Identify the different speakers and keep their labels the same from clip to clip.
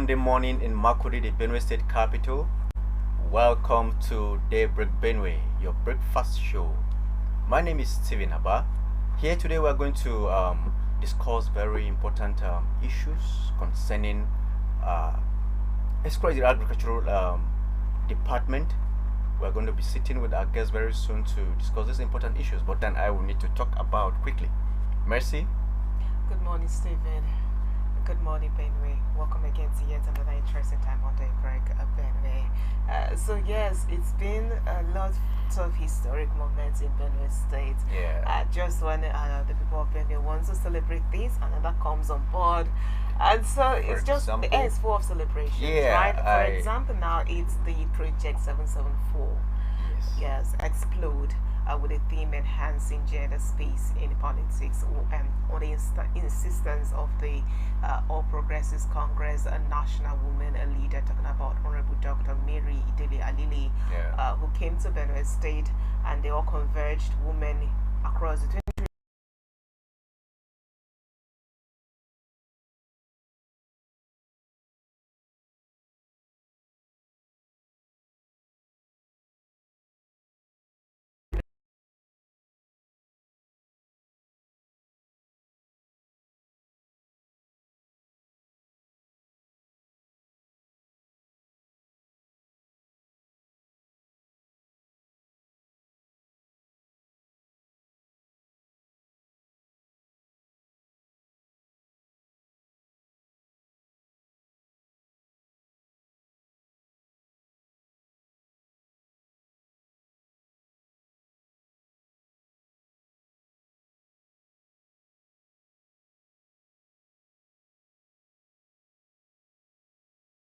Speaker 1: Monday morning in Makudi, the Benue State capital. Welcome to Daybreak Benue, your breakfast show. My name is Steven Abba. Here today we are going to discuss very important issues concerning the agricultural department. We're going to be sitting with our guests very soon to discuss these important issues, but then I will need to talk about quickly. Mercy.
Speaker 2: Good morning, Stephen. Good morning, Benue. Welcome again to yet another interesting time on Daybreak Benue. So yes, it's been a lot of historic moments in Benue State.
Speaker 1: Yeah.
Speaker 2: Just when the people of Benue want to celebrate this, another comes on board. And so it's just the air is full of celebrations, right? For example, now it's the Project 774. Yes, explode. With a theme enhancing gender space in politics, on the insistence of the All Progressives Congress, a national woman, a leader, talking about Honorable Dr. Mary Idele Alili, who came to Benue State, and they all converged, women across the 20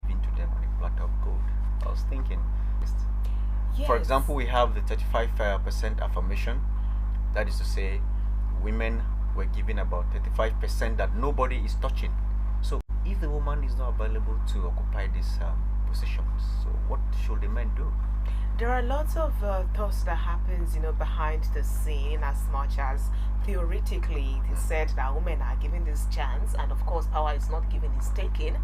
Speaker 1: Into them on a platter of gold. I was thinking,
Speaker 2: Yes.
Speaker 1: for example, we have the 35% affirmation. That is to say, women were given about 35% that nobody is touching. So, if the woman is not available to occupy these positions, so what should the men do?
Speaker 2: There are lots of thoughts that happens, behind the scene, as much as theoretically it is said that women are given this chance, and of course power is not given, it's taken.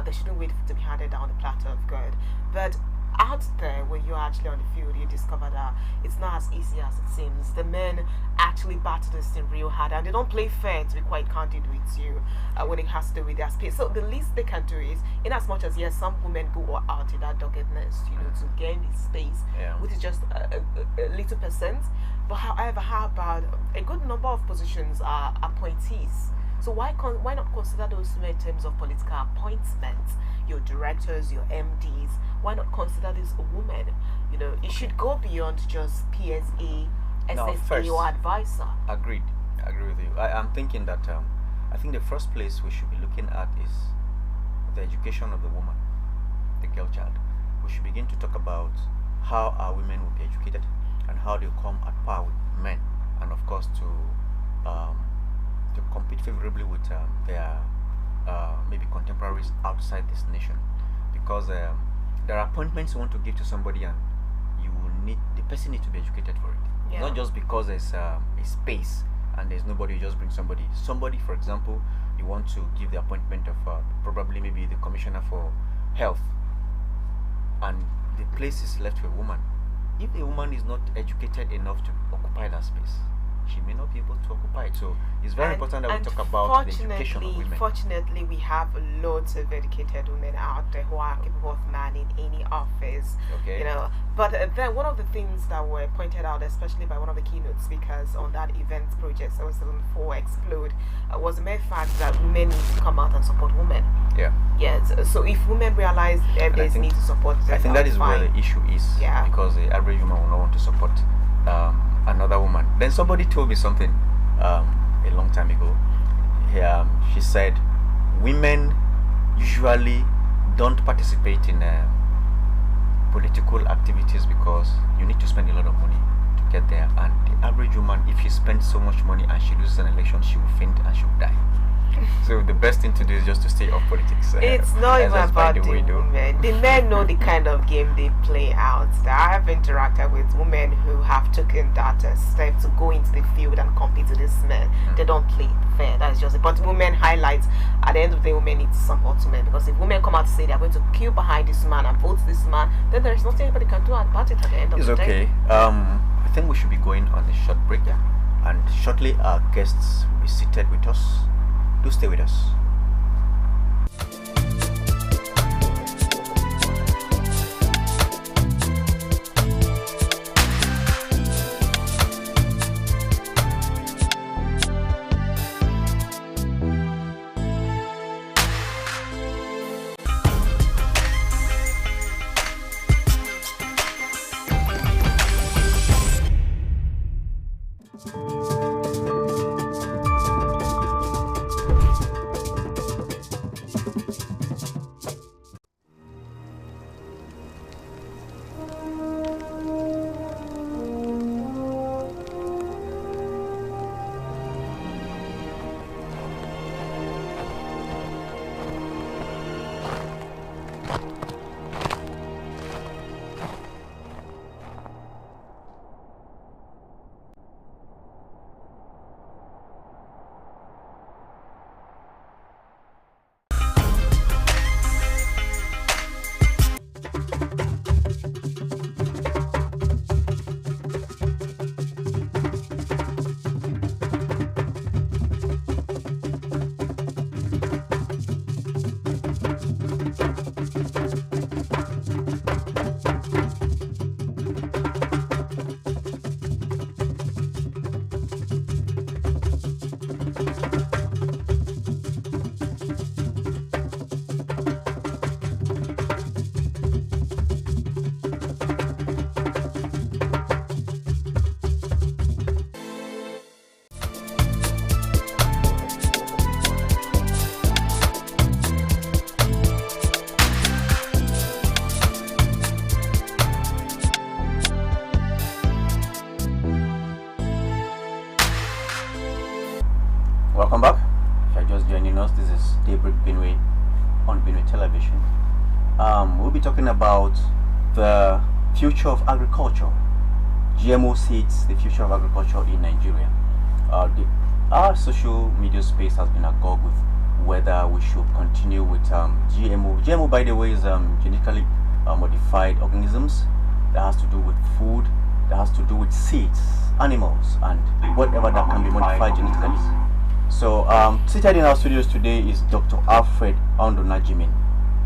Speaker 2: They shouldn't wait to be handed down the platter of God. But out there, when you're actually on the field, you discover that it's not as easy as it seems. The men actually battle this thing real hard, and they don't play fair, to be quite candid with you, when it has to do with their space. So the least they can do is, in as much as yes, some women go out in that doggedness, to gain this space, which is just a little percent. But however, how about a good number of positions are appointees? So why not consider those in terms of political appointments? Your directors, your MDs. Why not consider this a woman? It should go beyond just PSA, SSA, or advisor.
Speaker 1: Agreed. I agree with you. I'm thinking that I think the first place we should be looking at is the education of the woman, the girl child. We should begin to talk about how our women will be educated and how they come at par with men, and of course to compete favorably with their maybe contemporaries outside this nation, because there are appointments you want to give to somebody, and the person needs to be educated for it. Not just because there's a space and there's nobody, you just bring somebody. For example, you want to give the appointment of probably maybe the commissioner for health, and the place is left to a woman. If the woman is not educated enough to occupy that space, she may not be able to occupy it. So it's very important that we talk about the education of women.
Speaker 2: Fortunately, we have lots of educated women out there who are capable of manning any office.
Speaker 1: Okay.
Speaker 2: But then one of the things that were pointed out, especially by one of the keynote speakers on that event, Project 774 Explode, was the mere fact that men need to come out and support women.
Speaker 1: Yeah.
Speaker 2: Yes. So if women realize there's need to support them,
Speaker 1: I think that is where the issue is.
Speaker 2: Yeah.
Speaker 1: Because the average woman will not want to support another woman. Then somebody told me something a long time ago. She said women usually don't participate in political activities because you need to spend a lot of money to get there, and the average woman, if she spends so much money and she loses an election, she will faint and she will die. So the best thing to do is just to stay off politics.
Speaker 2: It's not even
Speaker 1: That's by
Speaker 2: about the
Speaker 1: way, though.
Speaker 2: women. The men know the kind of game they play out. I have interacted with women who have taken that step to go into the field and compete with these men. They don't play fair. That's just it. But women highlight, at the end of the day, women need to support men, because if women come out to say they're going to queue behind this man and vote this man, then there's nothing anybody can do about it at the end of
Speaker 1: It's
Speaker 2: the day.
Speaker 1: okay. I think we should be going on a short break.
Speaker 2: Yeah.
Speaker 1: And shortly our guests will be seated with us. Do stay with us. Welcome back. If you're just joining us, this is Daybreak Benue on Benue Television. We'll be talking about the future of agriculture, GMO seeds, the future of agriculture in Nigeria. Our social media space has been agog with whether we should continue with GMO. GMO, by the way, is genetically modified organisms that has to do with food, that has to do with seeds, animals, and whatever that can be modified genetically. So, seated in our studios today is Dr. Alfred Ondonajimin.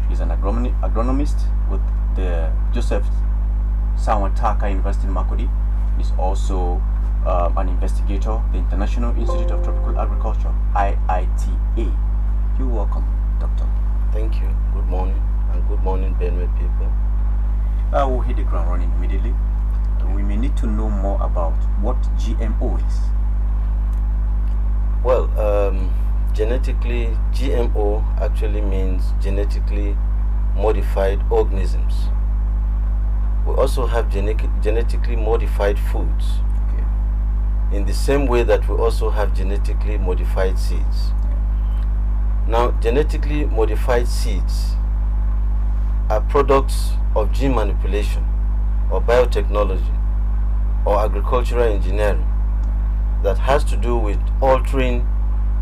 Speaker 1: He's an agronomist with the Joseph Sawataka University in Makodi. He's also an investigator, the International Institute of Tropical Agriculture, IITA. You're welcome, Doctor.
Speaker 3: Thank you. Good morning, and good morning, Benue people.
Speaker 1: We'll hit the ground running immediately. We may need to know more about what GMO is.
Speaker 3: Well, genetically, GMO actually means genetically modified organisms. We also have genetically modified foods.
Speaker 1: Okay.
Speaker 3: In the same way that we also have genetically modified seeds. Now, genetically modified seeds are products of gene manipulation or biotechnology or agricultural engineering that has to do with altering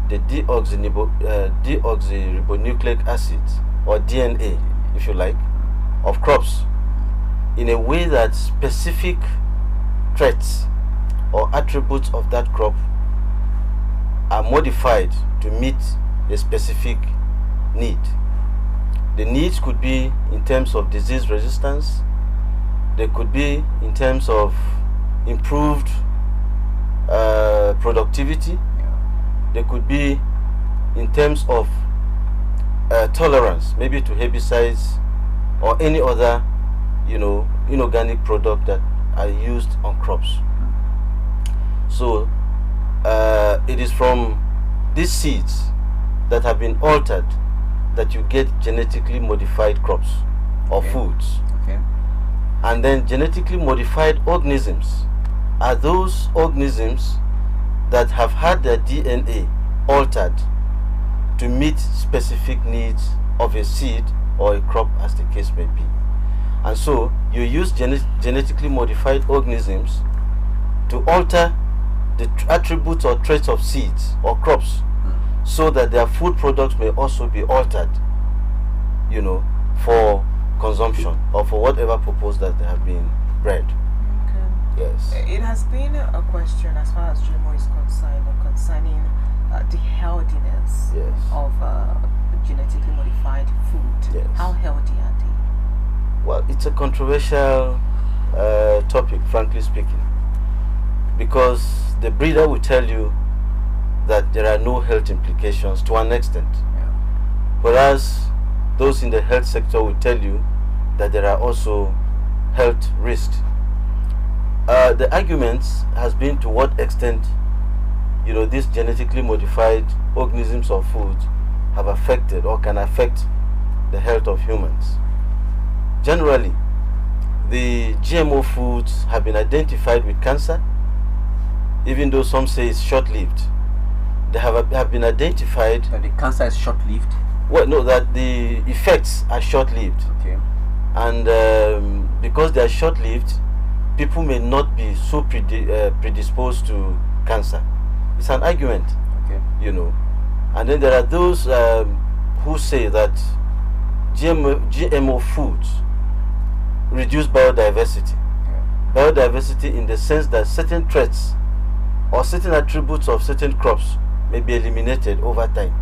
Speaker 3: the deoxyribonucleic acid, or DNA, if you like, of crops in a way that specific traits or attributes of that crop are modified to meet a specific need. The needs could be in terms of disease resistance, they could be in terms of improved productivity, they could be in terms of tolerance, maybe to herbicides or any other, inorganic product that are used on crops. So it is from these seeds that have been altered that you get genetically modified crops or foods.
Speaker 1: Okay.
Speaker 3: And then genetically modified organisms are those organisms that have had their DNA altered to meet specific needs of a seed or a crop, as the case may be. And so you use genetically modified organisms to alter the attributes or traits of seeds or crops, so that their food products may also be altered, for consumption or for whatever purpose that they have been bred. Yes.
Speaker 2: It has been a question as far as GMO is concerned, concerning the healthiness of genetically modified food.
Speaker 3: Yes.
Speaker 2: How healthy are they?
Speaker 3: Well, it's a controversial topic, frankly speaking, because the breeder will tell you that there are no health implications to an extent, whereas those in the health sector will tell you that there are also health risks. The arguments has been to what extent these genetically modified organisms of food have affected or can affect the health of humans. Generally, the GMO foods have been identified with cancer, even though some say it's short-lived. They have been identified.
Speaker 1: The cancer is short-lived?
Speaker 3: Well, no, that the effects are short-lived.
Speaker 1: Okay.
Speaker 3: And because they are short-lived, people may not be so predisposed to cancer. It's an argument,
Speaker 1: okay.
Speaker 3: And then there are those who say that GMO foods reduce biodiversity. Biodiversity in the sense that certain traits or certain attributes of certain crops may be eliminated over time.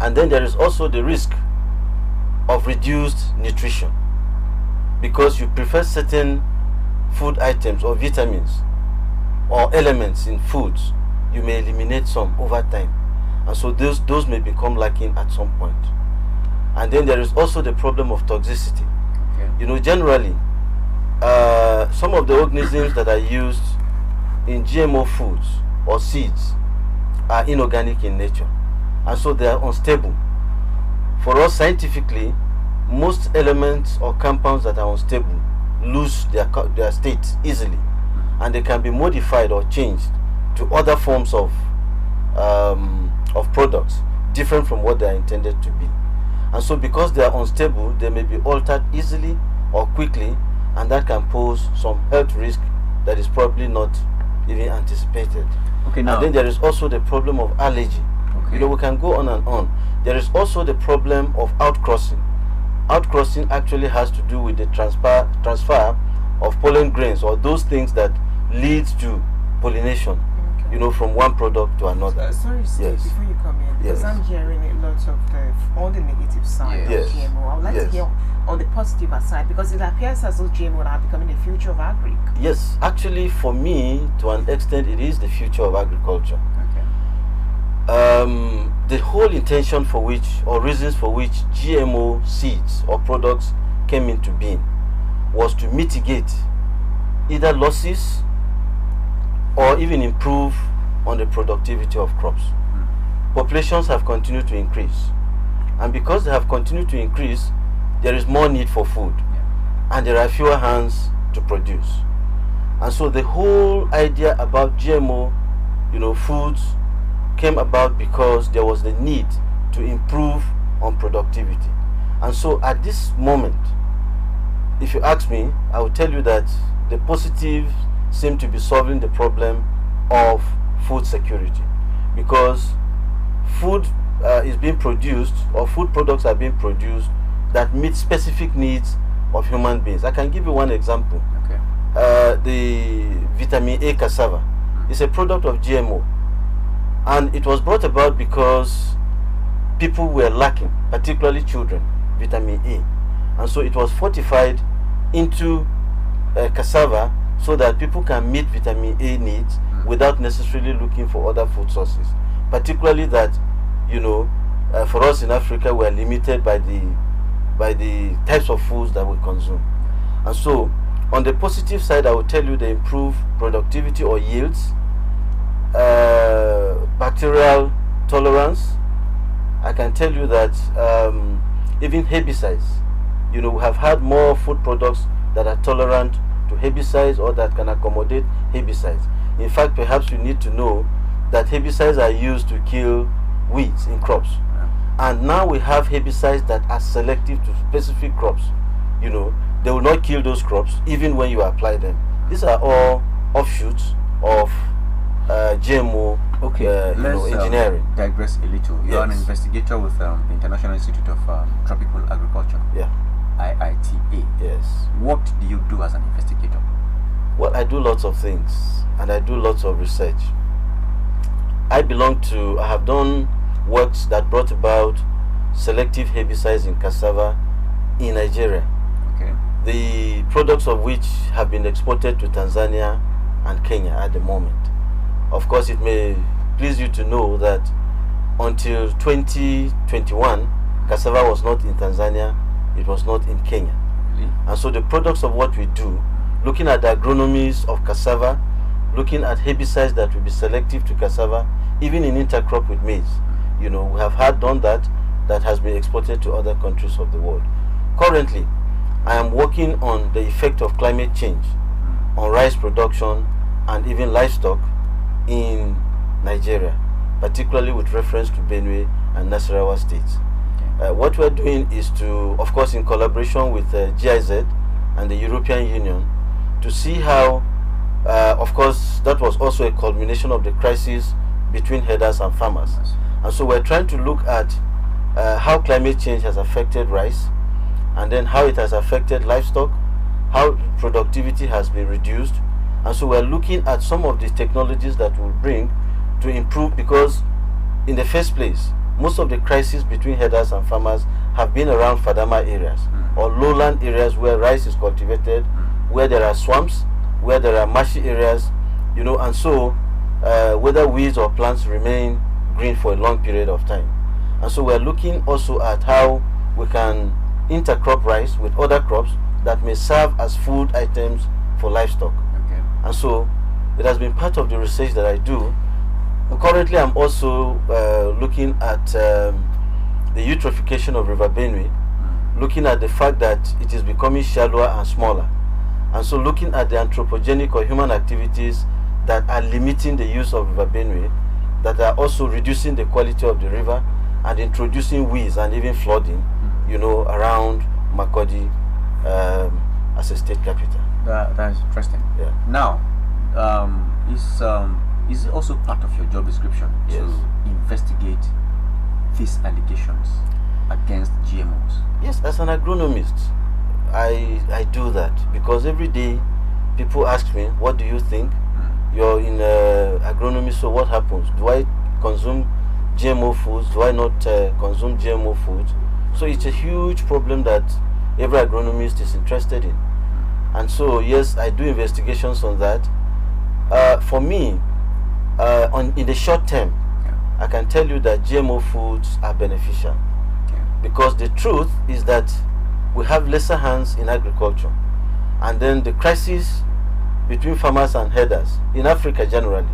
Speaker 3: And then there is also the risk of reduced nutrition, because you prefer certain food items or vitamins or elements in foods, you may eliminate some over time, and so those may become lacking at some point. And then there is also the problem of toxicity. Okay. Generally, some of the organisms that are used in GMO foods or seeds are inorganic in nature, and so they are unstable. For us, scientifically, most elements or compounds that are unstable lose their state easily, and they can be modified or changed to other forms of products different from what they are intended to be. And so because they are unstable, they may be altered easily or quickly, and that can pose some health risk that is probably not even anticipated.
Speaker 1: Okay, now,
Speaker 3: and then there is also the problem of allergy.
Speaker 1: Okay.
Speaker 3: We can go on and on. There is also the problem of outcrossing. Outcrossing actually has to do with the transfer of pollen grains, or those things that leads to pollination, from one product to another.
Speaker 2: Sorry, Steve, before you come in, because I'm hearing a lot of all the negative side of GMO. I would like to hear on the positive side, because it appears as though GMO are becoming the future of agri.
Speaker 3: Yes, actually, for me, to an extent, it is the future of agriculture. The whole intention for which, or reasons for which, GMO seeds or products came into being was to mitigate either losses or even improve on the productivity of crops. Populations have continued to increase, and because they have continued to increase, there is more need for food, and there are fewer hands to produce. And so the whole idea about GMO, foods came about because there was the need to improve on productivity. And so at this moment, if you ask me, I will tell you that the positives seem to be solving the problem of food security, because food is being produced, or food products are being produced that meet specific needs of human beings. I can give you one example. The vitamin A cassava is a product of GMO, and it was brought about because people were lacking, particularly children, vitamin A, and so it was fortified into cassava so that people can meet vitamin A needs without necessarily looking for other food sources. Particularly that, for us in Africa, we are limited by the types of foods that we consume. And so, on the positive side, I will tell you the improved productivity or yields, bacterial tolerance. I can tell you that even herbicides, we have had more food products that are tolerant to herbicides or that can accommodate herbicides. In fact, perhaps you need to know that herbicides are used to kill weeds in crops. And now we have herbicides that are selective to specific crops. You know, they will not kill those crops even when you apply them. These are all offshoots of GMO engineering.
Speaker 1: Digress a little. You're an investigator with the International Institute of Tropical Agriculture.
Speaker 3: Yeah.
Speaker 1: IITA.
Speaker 3: Yes.
Speaker 1: What do you do as an investigator?
Speaker 3: Well, I do lots of things and I do lots of research. I have done works that brought about selective herbicides in cassava in Nigeria.
Speaker 1: Okay.
Speaker 3: The products of which have been exported to Tanzania and Kenya at the moment. Of course, it may please you to know that until 2021, cassava was not in Tanzania, it was not in Kenya.
Speaker 1: Really?
Speaker 3: And so the products of what we do, looking at the agronomies of cassava, looking at herbicides that will be selective to cassava, even in intercrop with maize, you know, we have done that has been exported to other countries of the world. Currently, I am working on the effect of climate change on rice production and even livestock in Nigeria, particularly with reference to Benue and Nasarawa states. What we're doing is to, of course, in collaboration with GIZ and the European Union, to see how, of course, that was also a culmination of the crisis between herders and farmers. And so we're trying to look at how climate change has affected rice, and then how it has affected livestock, how productivity has been reduced. And so we're looking at some of the technologies that will bring to improve, because in the first place, most of the crises between herders and farmers have been around Fadama areas or lowland areas where rice is cultivated, where there are swamps, where there are marshy areas, you know, and so whether weeds or plants remain green for a long period of time. And so we're looking also at how we can intercrop rice with other crops that may serve as food items for livestock.
Speaker 1: Okay.
Speaker 3: And so it has been part of the research that I do. Currently, I'm also looking at the eutrophication of River Benue, looking at the fact that it is becoming shallower and smaller. And so looking at the anthropogenic or human activities that are limiting the use of River Benue, that are also reducing the quality of the river and introducing weeds and even flooding, you know, around Makurdi as a state capital.
Speaker 1: That is interesting.
Speaker 3: Yeah.
Speaker 1: Now, is it also part of your job description to investigate these allegations against GMOs?
Speaker 3: Yes, as an agronomist, I do that, because every day people ask me, what do you think? You're in agronomy, so what happens? Do I consume GMO foods? Do I not consume GMO foods? So it's a huge problem that every agronomist is interested in. And so, yes, I do investigations on that. For me, in the short term, I can tell you that GMO foods are beneficial, because the truth is that we have lesser hands in agriculture, and then the crisis between farmers and herders in Africa generally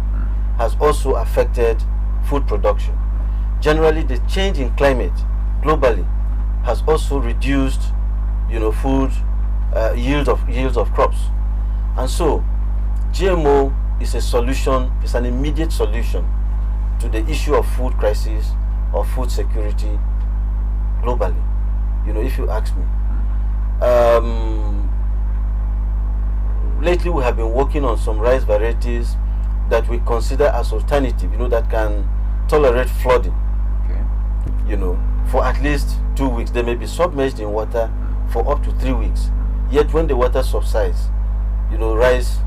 Speaker 3: has also affected food production. Generally, the change in climate globally has also reduced, you know, food yields of crops, and so GMO is a solution, it's an immediate solution to the issue of food crisis or food security globally, you know, if you ask me. Lately we have been working on some rice varieties that we consider as alternative, you know, that can tolerate flooding, you know, for at least 2 weeks. They may be submerged in water for up to 3 weeks, yet when the water subsides, you know,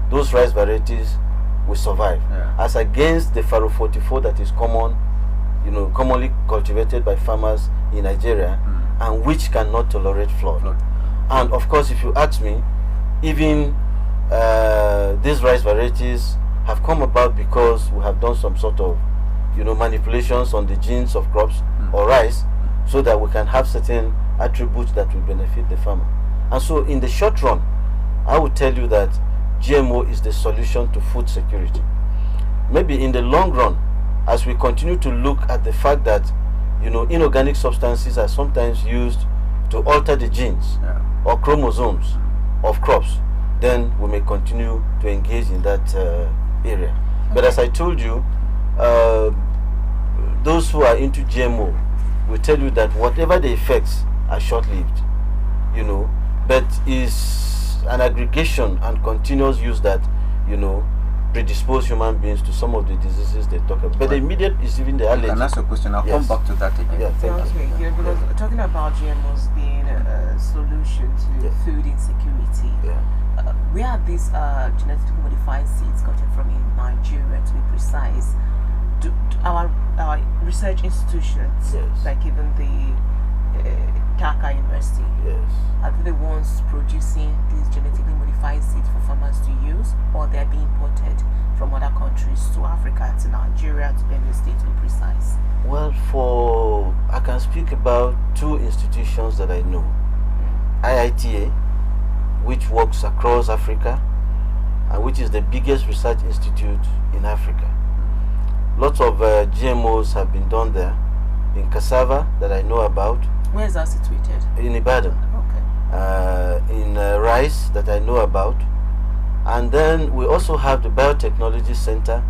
Speaker 3: those rice varieties will survive, as against the Faro 44 that is common, you know, commonly cultivated by farmers in Nigeria, and which cannot tolerate flood. And of course, if you ask me, even these rice varieties have come about because we have done some sort of, you know, manipulations on the genes of crops or rice, so that we can have certain attributes that will benefit the farmer. And so in the short run, I would tell you that GMO is the solution to food security. Maybe in the long run, as we continue to look at the fact that, you know, inorganic substances are sometimes used to alter the genes or chromosomes of crops, then we may continue to engage in that area. But as I told you, those who are into GMO will tell you that whatever the effects are short-lived, you know, but is an aggregation and continuous use that, you know, predispose human beings to some of the diseases they talk about. But the immediate is even the allergy.
Speaker 1: You can ask a question. I'll come back to that again.
Speaker 3: Yeah, thank
Speaker 2: Okay,
Speaker 3: you.
Speaker 2: because talking about GMOs being a solution to food insecurity, where are these genetically modified seeds gotten from in Nigeria, to be precise? Do our research institutions, like even the Dhaka University, are they the ones producing these genetically modified seeds for farmers to use, or they're being imported from other countries to Africa, to Nigeria, to Benue State, to be precise?
Speaker 3: Well, I can speak about two institutions that I know. IITA, which works across Africa, and which is the biggest research institute in Africa. Lots of GMOs have been done there. In cassava, that I know about.
Speaker 2: Where is that situated?
Speaker 3: In Ibadan.
Speaker 2: Okay.
Speaker 3: In rice, that I know about. And then we also have the Biotechnology Center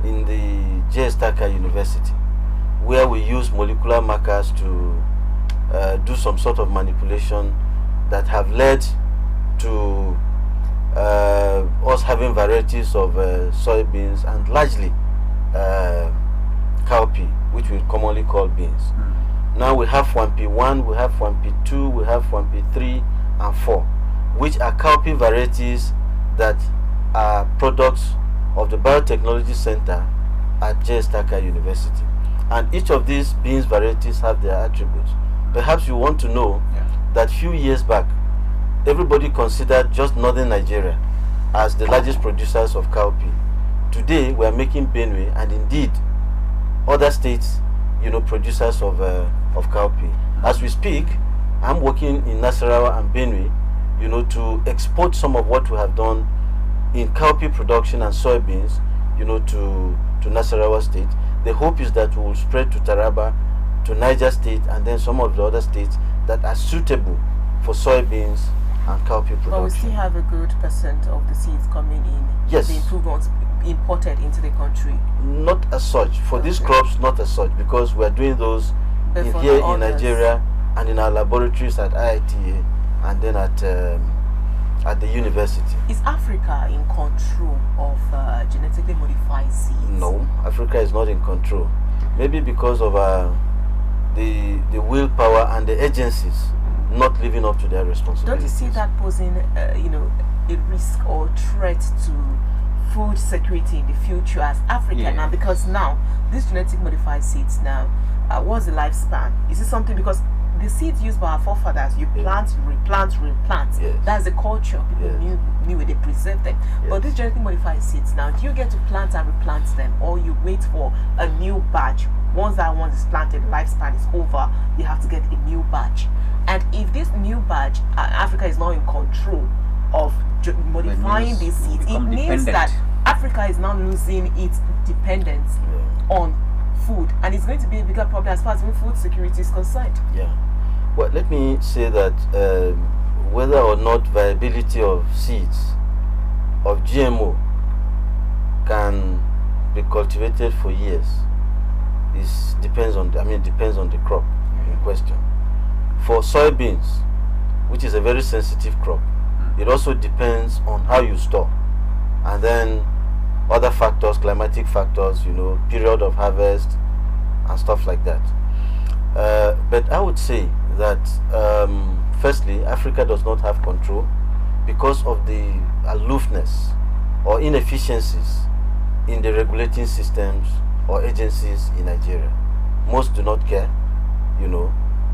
Speaker 3: in the Dhaka University, where we use molecular markers to do some sort of manipulation that have led to us having varieties of soybeans and largely cowpea, which we commonly call beans. Now we have 1P1, we have 1P2, we have 1P3 and 4, which are cowpea varieties that are products of the Biotechnology Center at Dhaka University. And each of these beans varieties have their attributes. Perhaps you want to know that few years back, everybody considered just northern Nigeria as the largest producers of cowpea. Today we are making Benue, and indeed other states, you know, producers of cowpea. As we speak, I'm working in Nasarawa and Benue, you know, to export some of what we have done in cowpea production and soybeans, you know, to Nasarawa State. The hope is that we will spread to Taraba, to Niger State, and then some of the other states that are suitable for soybeans and cowpea production.
Speaker 2: But we still have a good percent of the seeds coming in.
Speaker 3: Yes.
Speaker 2: The improved ones imported into the country.
Speaker 3: Not as such. For these crops, not as such, because we are doing those here in Nigeria and in our laboratories at IITA and then at the university.
Speaker 2: Is Africa in control of genetically modified seeds?
Speaker 3: No, Africa is not in control. Maybe because of the willpower and the agencies not living up to their responsibilities.
Speaker 2: Don't you see that posing, you know, a risk or threat to food security in the future as Africa now? Because now these genetic modified seeds now, what's the lifespan? Is it something, because the seeds used by our forefathers, you plant, you replant, that's the culture. People knew it, they preserved them. But these genetically modified seeds now, do you get to plant and replant them, or you wait for a new batch? Once that one is planted, the lifespan is over, you have to get a new batch. And if this new batch, Africa is not in control of modifying these seeds, it means that Africa is now losing its dependence on food, and it's going to be a bigger problem as far as food security is concerned.
Speaker 3: Well, let me say that whether or not viability of seeds of GMO can be cultivated for years depends on the crop in question. For soybeans, which is a very sensitive crop, it also depends on how you store, and then other factors, climatic factors, you know, period of harvest and stuff like that. But I would say that firstly, Africa does not have control because of the aloofness or inefficiencies in the regulating systems or agencies in Nigeria. Most do not care, you know,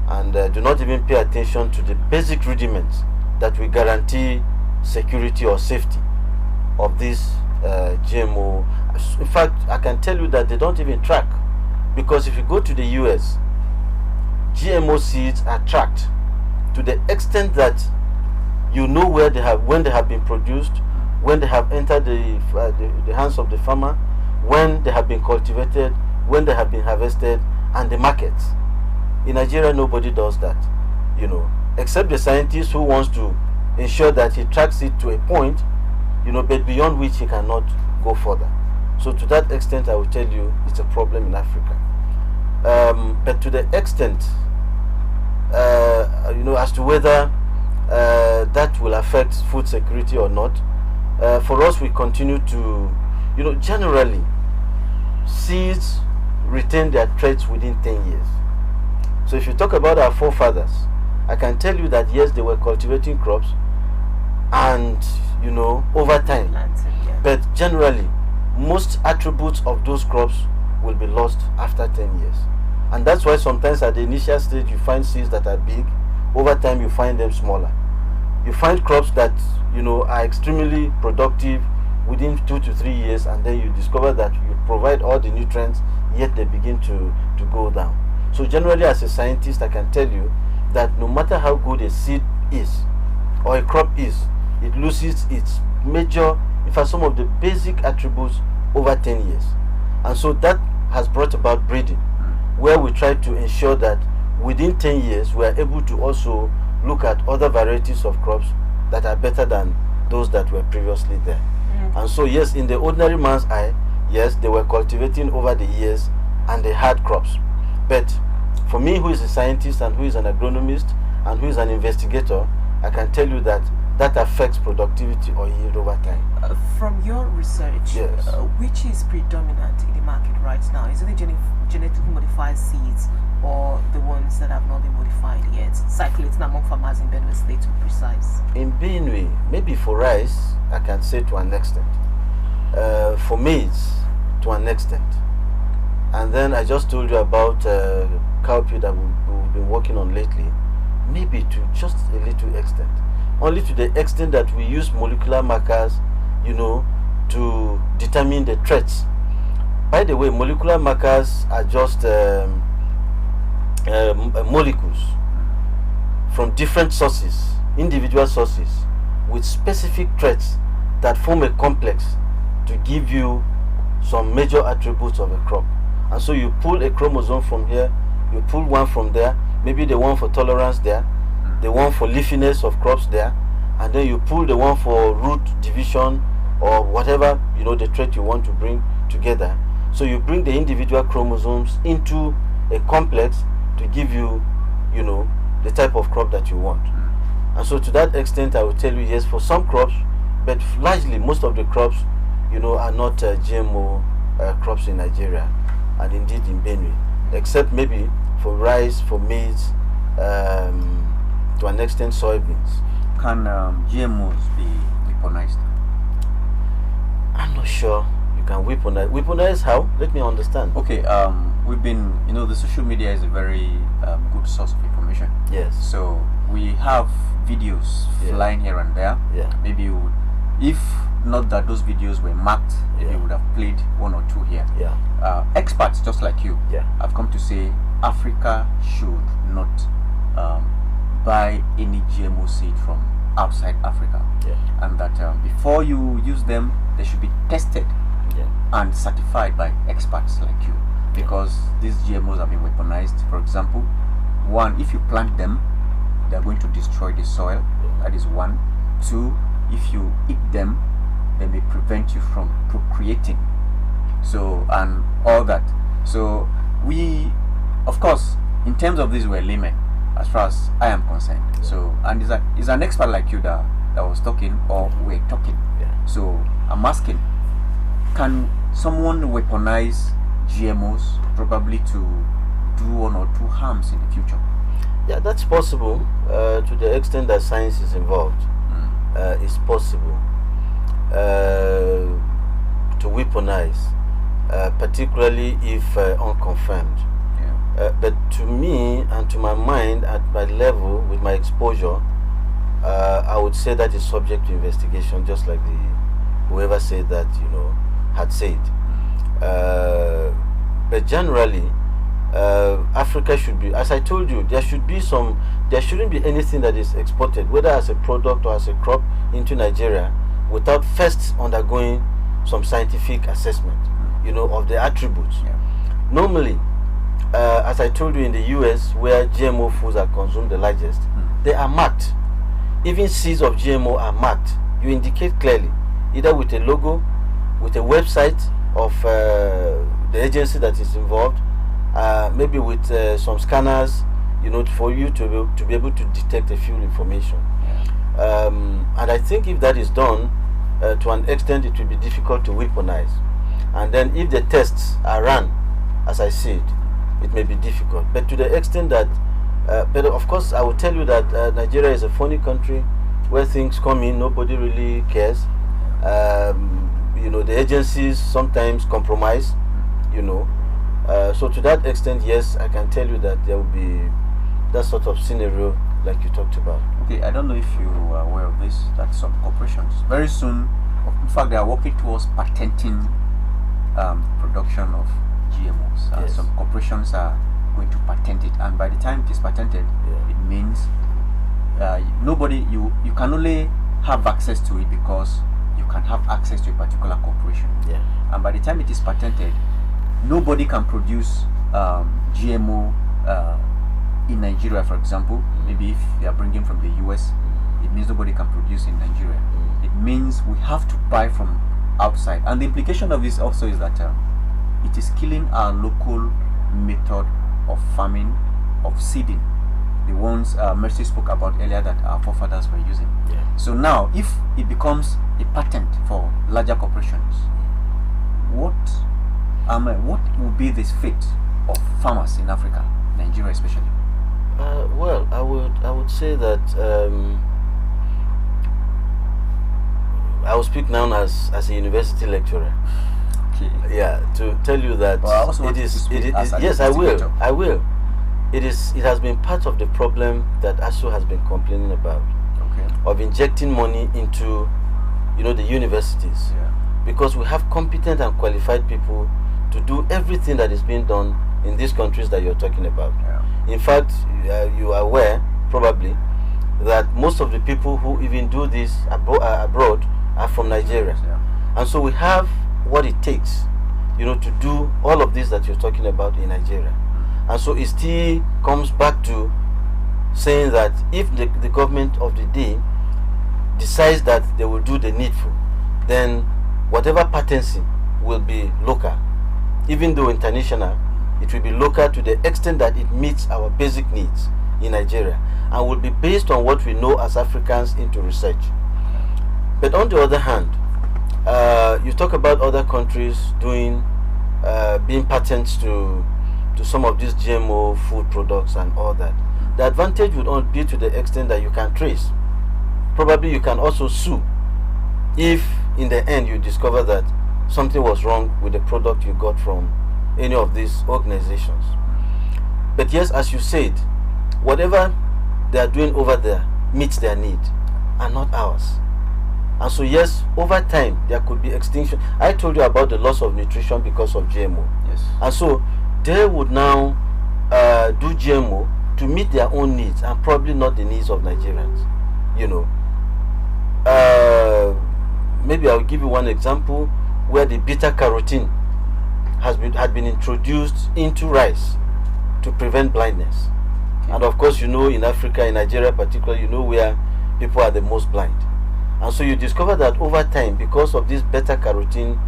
Speaker 3: and do not even pay attention to the basic rudiments that will guarantee security or safety of this GMO. In fact, I can tell you that they don't even track, because if you go to the US, GMO seeds are tracked to the extent that you know when they have been produced, when they have entered the hands of the farmer, when they have been cultivated, when they have been harvested, and the markets. In Nigeria, nobody does that, you know, except the scientist who wants to ensure that he tracks it to a point, you know, but beyond which he cannot go further. So to that extent, I will tell you it's a problem in Africa. but to the extent, as to whether that will affect food security or not, for us, we continue to, generally, seeds retain their traits within 10 years. So if you talk about our forefathers, I can tell you that yes, they were cultivating crops, and over time, but generally, most attributes of those crops will be lost after 10 years. And that's why sometimes at the initial stage you find seeds that are big, over time you find them smaller. You find crops that are extremely productive within 2 to 3 years, and then you discover that you provide all the nutrients, yet they begin to go down. So generally, as a scientist, I can tell you that no matter how good a seed is or a crop is, it loses its major, in fact some of the basic attributes over 10 years. And so that has brought about breeding, where we try to ensure that within 10 years we are able to also look at other varieties of crops that are better than those that were previously there. And so yes, in the ordinary man's eye, yes, they were cultivating over the years and they had crops. But for me, who is a scientist and who is an agronomist and who is an investigator, I can tell you that that affects productivity or yield over time.
Speaker 2: From your research,
Speaker 3: yes,
Speaker 2: which is predominant in the market right now? Is it the genetically modified seeds or the ones that have not been modified yet, circulating among farmers in Benue State, to be precise?
Speaker 3: In Benue, maybe for rice, I can say to an extent. For maize, to an extent. And then I just told you about cowpea that we've been working on lately, maybe to just a little extent. Only to the extent that we use molecular markers, to determine the traits. By the way, molecular markers are just molecules from different sources, individual sources, with specific traits that form a complex to give you some major attributes of a crop. And so you pull a chromosome from here, you pull one from there, maybe the one for tolerance there, the one for leafiness of crops there, and then you pull the one for root division or whatever, the trait you want to bring together. So you bring the individual chromosomes into a complex to give you, the type of crop that you want. And so to that extent, I will tell you, yes, for some crops, but largely most of the crops, are not GMO crops in Nigeria, and indeed in Benue, except maybe for rice, for maize, to an extent soybeans.
Speaker 1: Can GMOs be weaponized?
Speaker 3: I'm not sure you can weaponize. Weaponize how? Let me understand.
Speaker 1: Okay, we've been, the social media is a very good source of information.
Speaker 3: Yes.
Speaker 1: So we have videos flying here and there.
Speaker 3: Yeah.
Speaker 1: Maybe you would, if not that those videos were marked, maybe you would have played one or two here.
Speaker 3: Yeah.
Speaker 1: Experts just like you have come to say Africa should not buy any GMO seed from outside Africa, and that before you use them, they should be tested and certified by experts like you, because these GMOs have been weaponized. For example, one, if you plant them, they are going to destroy the soil. That is one. Two, if you eat them, they may prevent you from procreating. So, and all that. So we, of course, in terms of this, we're laymen as far as I am concerned. So, and is an expert like you that was talking, or we're talking. So I'm asking, can someone weaponize GMOs probably to do one or two harms in the future?
Speaker 3: Yeah, that's possible to the extent that science is involved. It's possible to weaponize, particularly if unconfirmed. But to me and to my mind, at my level, with my exposure, I would say that is subject to investigation, just like whoever said that, had said. But generally, Africa should be, as I told you, there shouldn't be anything that is exported, whether as a product or as a crop, into Nigeria without first undergoing some scientific assessment, of the attributes. Normally, as I told you, in the US, where GMO foods are consumed the largest, they are marked. Even seeds of GMO are marked. You indicate clearly, either with a logo, with a website of the agency that is involved, maybe with some scanners, for you to be able to detect a few information.
Speaker 1: Yeah.
Speaker 3: And I think if that is done, to an extent, it will be difficult to weaponize. And then if the tests are run, as I said, it may be difficult. But to the extent that, but of course, I will tell you that Nigeria is a funny country where things come in, nobody really cares. The agencies sometimes compromise, so to that extent, yes, I can tell you that there will be that sort of scenario like you talked about.
Speaker 1: Okay, I don't know if you are aware of this, that some corporations very soon, in fact, they are working towards patenting production of GMOs.
Speaker 3: Yes.
Speaker 1: Some corporations are going to patent it, and by the time it is patented, it means nobody, you can only have access to it because you can have access to a particular corporation.
Speaker 3: Yeah.
Speaker 1: And by the time it is patented, nobody can produce GMO in Nigeria, for example. Maybe if they are bringing from the US, it means nobody can produce in Nigeria. It means we have to buy from outside. And the implication of this also is that it is killing our local method of farming, of seeding, the ones Mercy spoke about earlier that our forefathers were using.
Speaker 3: Yeah.
Speaker 1: So now, if it becomes a patent for larger corporations, what will be the fate of farmers in Africa, Nigeria especially?
Speaker 3: Well, I would say that I will speak now as a university lecturer.
Speaker 1: Okay.
Speaker 3: Yeah, to tell you that
Speaker 1: Well, I also want
Speaker 3: it
Speaker 1: you to
Speaker 3: is.
Speaker 1: speak
Speaker 3: It
Speaker 1: as
Speaker 3: is.
Speaker 1: an
Speaker 3: Yes, I will.
Speaker 1: investigator.
Speaker 3: I will. It is. It has been part of the problem that ASU has been complaining about,
Speaker 1: Okay.
Speaker 3: of injecting money into, the universities,
Speaker 1: Yeah.
Speaker 3: because we have competent and qualified people to do everything that is being done in these countries that you're talking about.
Speaker 1: Yeah.
Speaker 3: In fact, you are aware probably that most of the people who even do this abroad are from Nigeria.
Speaker 1: Yeah.
Speaker 3: And so we have what it takes, to do all of this that you're talking about in Nigeria. And so it still comes back to saying that if the government of the day decides that they will do the needful, then whatever patency will be local. Even though international, it will be local to the extent that it meets our basic needs in Nigeria, and will be based on what we know as Africans into research. But on the other hand, you talk about other countries doing being patents to some of these GMO food products and all that. The advantage would only be to the extent that you can trace. Probably you can also sue if in the end you discover that something was wrong with the product you got from any of these organizations. But yes, as you said, whatever they are doing over there meets their need and not ours. And so yes, over time there could be extinction. I told you about the loss of nutrition because of GMO.
Speaker 1: Yes.
Speaker 3: And so they would now do GMO to meet their own needs and probably not the needs of Nigerians. Maybe I'll give you one example where the beta carotene had been introduced into rice to prevent blindness.
Speaker 1: Okay.
Speaker 3: And of course, in Africa, in Nigeria particularly, where people are the most blind. And so you discover that over time, because of this beta carotene,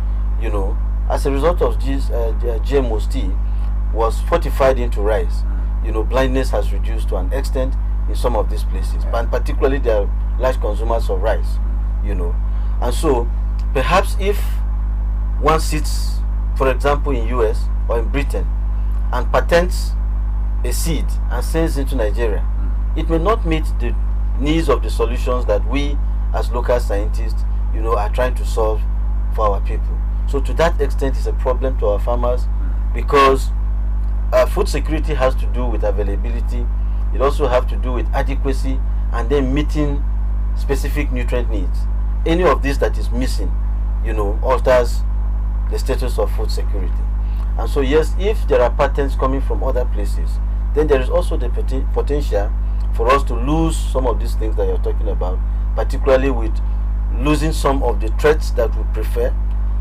Speaker 3: as a result of this GMO tea was fortified into rice, blindness has reduced to an extent in some of these places.
Speaker 1: Yeah.
Speaker 3: And particularly they are large consumers of rice, And so perhaps if one sits, for example, in US or in Britain and patents a seed and sends it to Nigeria, it may not meet the needs of the solutions that we as local scientists, are trying to solve for our people. So to that extent, it's a problem to our farmers, because food security has to do with availability. It also has to do with adequacy and then meeting specific nutrient needs. Any of this that is missing, alters the status of food security. And so yes, if there are patents coming from other places, then there is also the potential for us to lose some of these things that you're talking about, particularly with losing some of the traits that we prefer,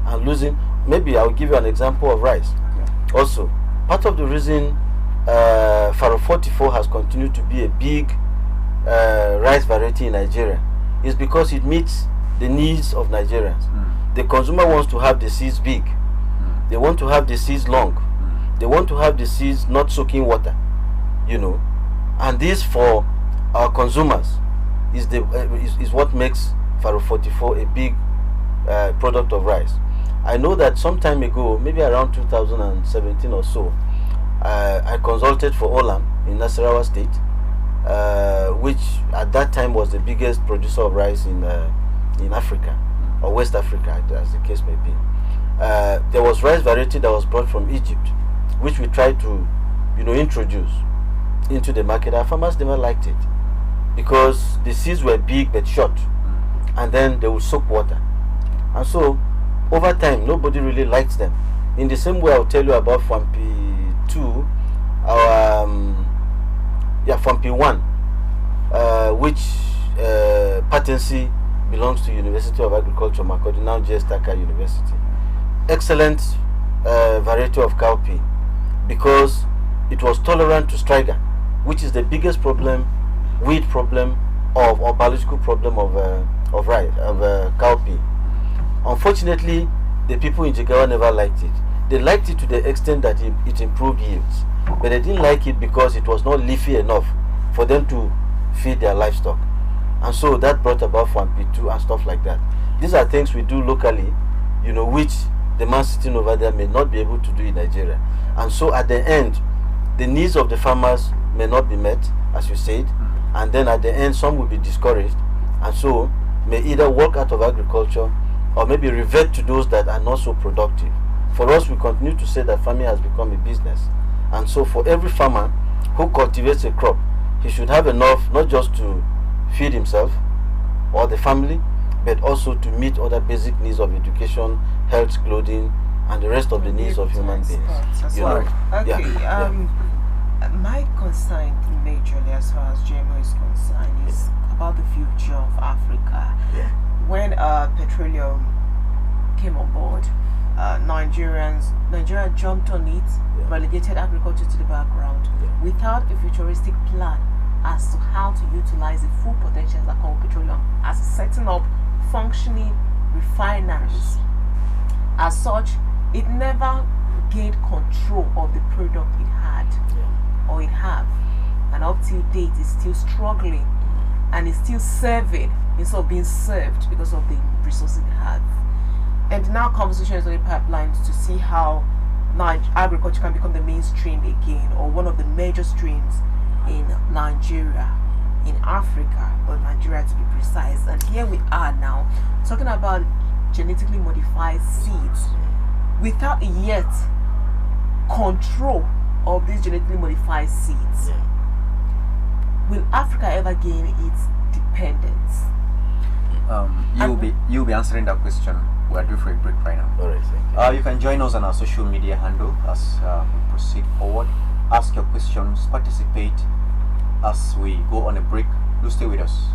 Speaker 3: and losing, maybe I'll give you an example of rice.
Speaker 1: Okay.
Speaker 3: Also, part of the reason Faro 44 has continued to be a big rice variety in Nigeria is because it meets the needs of Nigerians. The consumer wants to have the seeds big. They want to have the seeds long. They want to have the seeds not soaking water, you know, and this for our consumers is what makes Faro 44 a big product of rice. I know that some time ago, maybe around 2017 or so, I consulted for Olam in Nasarawa State, which at that time was the biggest producer of rice in Africa, or West Africa, as the case may be. There was rice variety that was brought from Egypt, which we tried to, introduce into the market. Our farmers never liked it because the seeds were big but short, and then they would soak water, and so over time nobody really liked them. In the same way, I'll tell you about Fampi 2, our Fampi 1, which patency belongs to University of Agriculture Makurdi, now JS Taka University. Excellent variety of cowpea because it was tolerant to striga, which is the biggest weed problem or biological problem of cowpea. Unfortunately, the people in Jigawa never liked it. They liked it to the extent that it improved yields, but they didn't like it because it was not leafy enough for them to feed their livestock, and so that brought about Fampi2 and stuff like that. These are things we do locally, which the man sitting over there may not be able to do in Nigeria, and so at the end, the needs of the farmers may not be met, as you said, and then at the end, some will be discouraged, and so may either work out of agriculture or maybe revert to those that are not so productive. For us, we continue to say that farming has become a business, and so for every farmer who cultivates a crop, he should have enough not just to feed himself or the family, but also to meet other basic needs of education, health, clothing, and the rest of the needs of human beings.
Speaker 2: My concern majorly as far as GMO is concerned is about the future of Africa.
Speaker 3: Yeah.
Speaker 2: When petroleum came on board, Nigeria jumped on it, relegated agriculture to the background without a futuristic plan as to how to utilize the full potential that come with petroleum, as setting up functioning refineries. As such, it never gained control of the product it had or it have, and up till date is still struggling and is still serving instead of being served because of the resources it has. And now conversation is on the pipelines to see how agriculture can become the mainstream again, or one of the major streams in Nigeria, in Africa, or Nigeria to be precise. And here we are now talking about genetically modified seeds without yet control of these genetically modified seeds. Will Africa ever gain its dependence?
Speaker 1: You'll be answering that question. We are due for a break right now.
Speaker 3: All right, thank you.
Speaker 1: You can join us on our social media handle as we proceed forward. Ask your questions, participate as we go on a break. Do stay with us.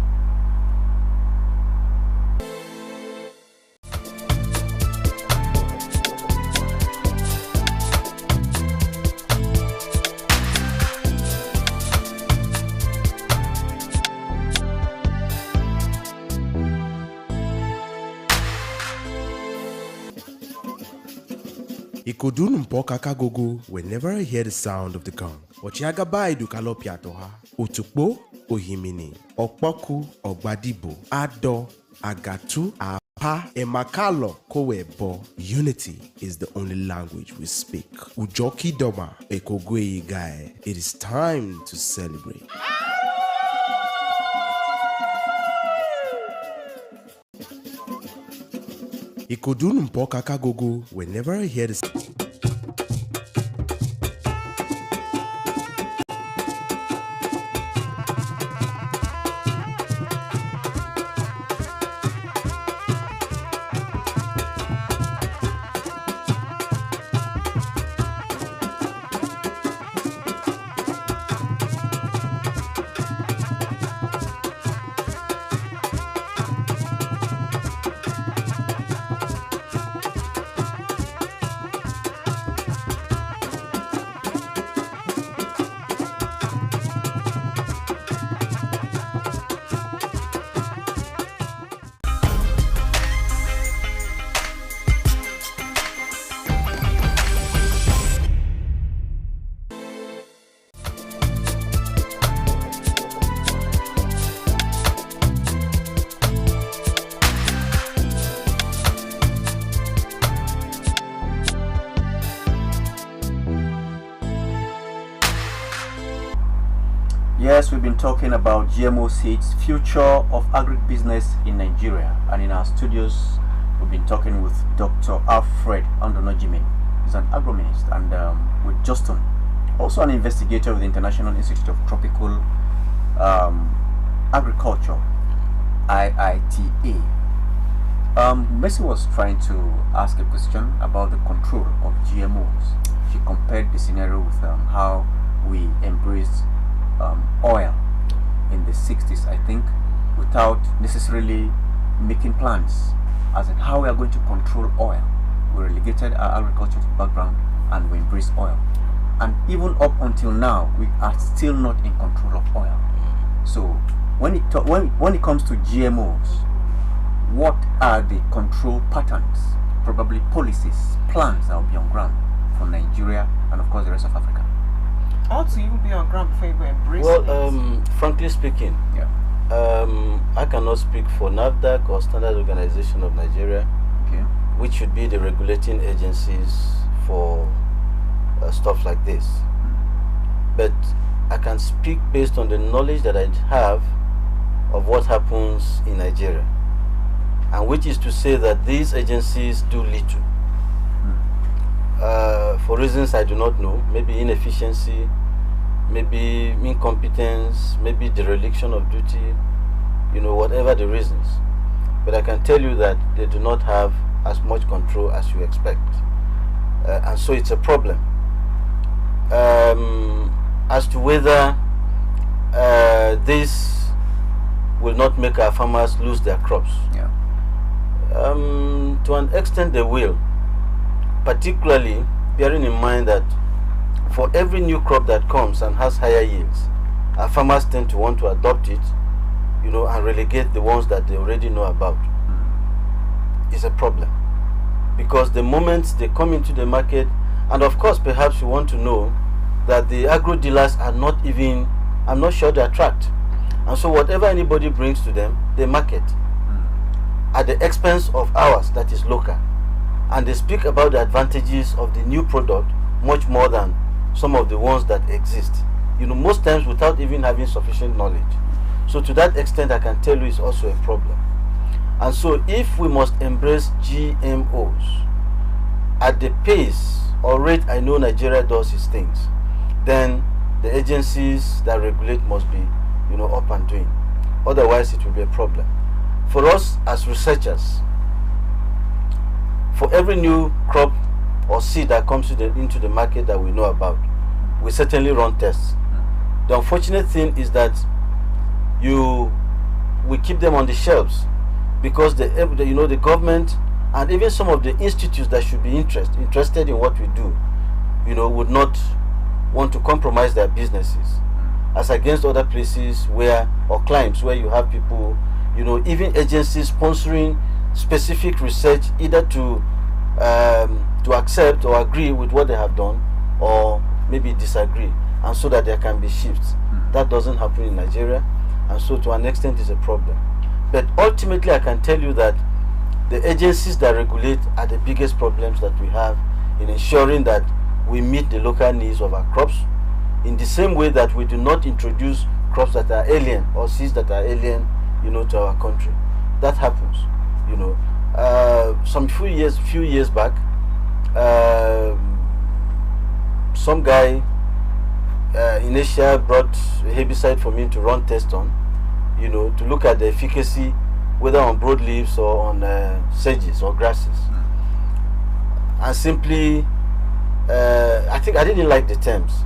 Speaker 4: Ikodun mpoka kagogo whenever I hear the sound of the gong. Ochiaga baidu kalopia toha. Utukbo ohimini. Okpoku ogbadibo. Ado agatu apa emakalo kowebo. Unity is the only language we speak. Ujoki doma ekogwe guy. It is time to celebrate. Ikodun mpoka kagogo whenever I hear this.
Speaker 1: we've been talking about GMO seeds, future of agribusiness in Nigeria. And in our studios, we've been talking with Dr. Alfred Andonojime. He's an agronomist, and with Justin, also an investigator with the International Institute of Tropical Agriculture, IITA. Messi was trying to ask a question about the control of GMOs. She compared the scenario with how we embraced oil in the 60s, I think, without necessarily making plans as in how we are going to control oil. We relegated our agriculture to the background and we embraced oil. And even up until now, we are still not in control of oil. So when it comes to GMOs, what are the control patterns, probably policies, plans that will be on ground for Nigeria and of course the rest of Africa?
Speaker 2: Ought to even be on ground before you embrace it?
Speaker 3: Frankly speaking,
Speaker 1: Yeah.
Speaker 3: I cannot speak for NAFDAC or Standard Organization of Nigeria,
Speaker 1: Okay.
Speaker 3: which should be the regulating agencies for stuff like this. But I can speak based on the knowledge that I have of what happens in Nigeria, and which is to say that these agencies do little. For reasons I do not know, maybe inefficiency, maybe incompetence, maybe dereliction of duty, whatever the reasons. But I can tell you that they do not have as much control as you expect. And so it's a problem. As to whether this will not make our farmers lose their crops,
Speaker 1: Yeah.
Speaker 3: to an extent they will, particularly bearing in mind that for every new crop that comes and has higher yields, our farmers tend to want to adopt it, and relegate the ones that they already know about. It's a problem, because the moment they come into the market, and of course perhaps you want to know that the agro dealers are not even, I'm not sure they attract, and so whatever anybody brings to them, they market at the expense of ours that is local, and they speak about the advantages of the new product much more than some of the ones that exist, most times without even having sufficient knowledge. So to that extent, I can tell you it's also a problem. And so if we must embrace GMOs at the pace or rate I know Nigeria does its things, then the agencies that regulate must be up and doing. Otherwise it will be a problem. For us as researchers, for every new crop or seed that comes into the market that we know about, we certainly run tests. The unfortunate thing is that we keep them on the shelves because the government and even some of the institutes that should be interested in what we do, would not want to compromise their businesses, as against other places or climes where you have people, even agencies sponsoring specific research, either to accept or agree with what they have done, or maybe disagree, and so that there can be shifts. That doesn't happen in Nigeria, and so to an extent is a problem. But ultimately I can tell you that the agencies that regulate are the biggest problems that we have in ensuring that we meet the local needs of our crops, in the same way that we do not introduce crops that are alien or seeds that are alien to our country. That happens. Some few years back, some guy in Asia brought a herbicide for me to run tests on, to look at the efficacy, whether on broadleaves or on sedges or grasses. And simply, I think I didn't like the terms.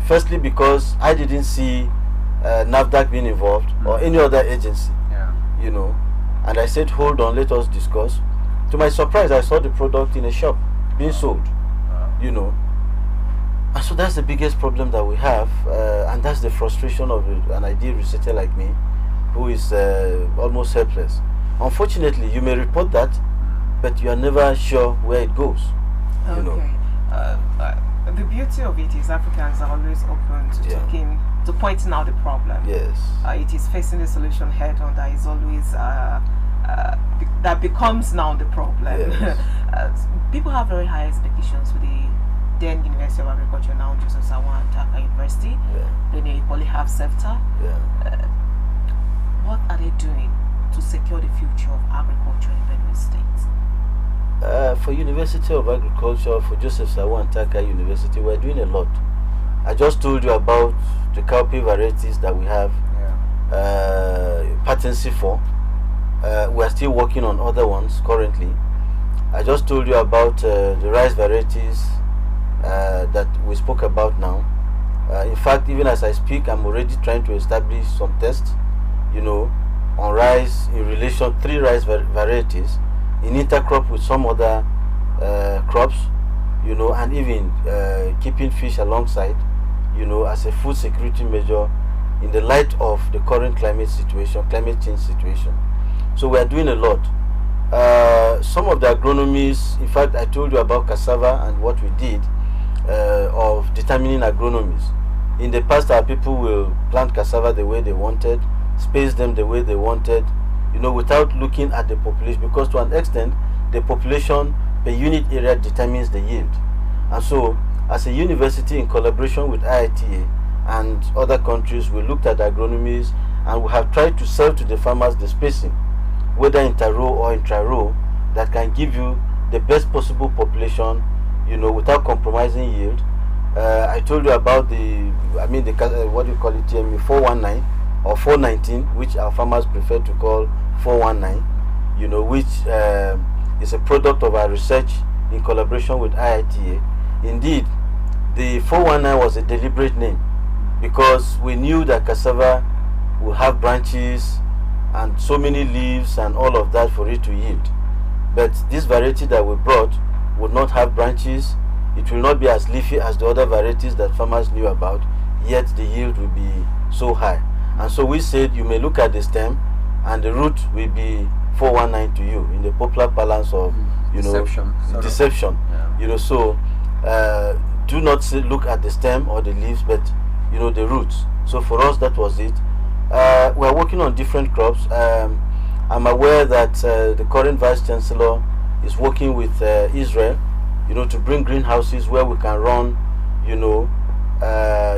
Speaker 3: Firstly, because I didn't see NAFDAC being involved or any other agency, and I said, hold on, let us discuss. To my surprise, I saw the product in a shop being sold, and so that's the biggest problem that we have, and that's the frustration of an ideal researcher like me, who is almost helpless. Unfortunately, you may report that, but you are never sure where it goes.
Speaker 2: Okay. The beauty of it is Africans are always open to pointing out the problem.
Speaker 3: Yes.
Speaker 2: It is facing the solution head on that is always that becomes now the problem.
Speaker 3: Yes.
Speaker 2: People have very high expectations with the then University of Agriculture, now Joseph Sawan Taka University. Then you equally have SEFTA. What are they doing to secure the future of agriculture in Benue State?
Speaker 3: For University of Agriculture, for Joseph Sawan Taka University, we're doing a lot. I just told you about the cowpea varieties that we have patency for. We're still working on other ones currently. I just told you about the rice varieties that we spoke about now. In fact, even as I speak, I'm already trying to establish some tests, on rice in relation 3 rice varieties in intercrop with some other crops, and even keeping fish alongside, as a food security measure in the light of the current climate change situation. So we are doing a lot. Some of the agronomies, in fact, I told you about cassava and what we did of determining agronomies. In the past, our people will plant cassava the way they wanted, space them the way they wanted, without looking at the population, because to an extent, the population per unit area determines the yield. And so, as a university in collaboration with IITA and other countries, we looked at agronomies and we have tried to sell to the farmers the spacing, whether inter-row or intra-row, that can give you the best possible population, without compromising yield. I told you about what do you call it, TME 419 or 419, which our farmers prefer to call 419, which is a product of our research in collaboration with IITA. Indeed, the 419 was a deliberate name because we knew that cassava will have branches and so many leaves and all of that for it to yield. But this variety that we brought would not have branches. It will not be as leafy as the other varieties that farmers knew about, yet the yield will be so high. And so we said you may look at the stem and the root will be 419 to you in the popular balance of deception. So do not look at the stem or the leaves, but the roots. So for us that was it. We are working on different crops. I'm aware that the current Vice Chancellor is working with Israel, to bring greenhouses where we can run,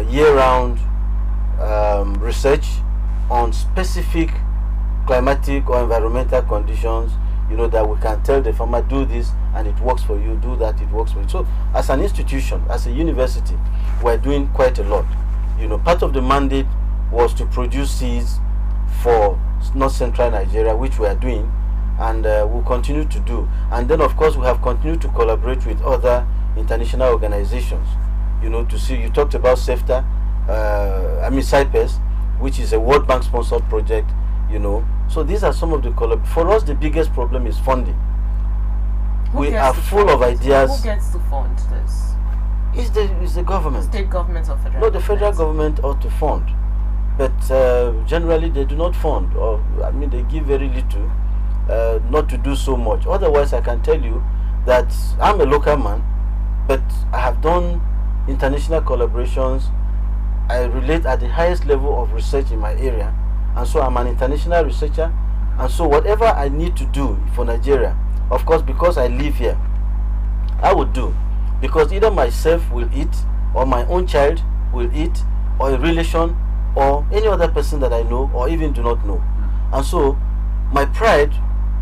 Speaker 3: year-round research on specific climatic or environmental conditions, that we can tell the farmer, do this and it works for you, do that, it works for you. So as an institution, as a university, we're doing quite a lot. Part of the mandate was to produce seeds for North Central Nigeria, which we are doing and we'll continue to do. And then of course we have continued to collaborate with other international organizations, to see, you talked about SEFTA, CIPES, which is a World Bank sponsored project, So these are some of the for us the biggest problem is funding. We are full of ideas.
Speaker 2: Who gets to fund this?
Speaker 3: It's the government.
Speaker 2: State government or federal?
Speaker 3: No, the federal government ought to fund. But generally they do not fund, or they give very little, not to do so much. Otherwise I can tell you that I'm a local man, but I have done international collaborations. I relate at the highest level of research in my area, and so I'm an international researcher, and so whatever I need to do for Nigeria, of course, because I live here, I would do, because either myself will eat, or my own child will eat, or a relation, or any other person that I know or even do not know. And so my pride,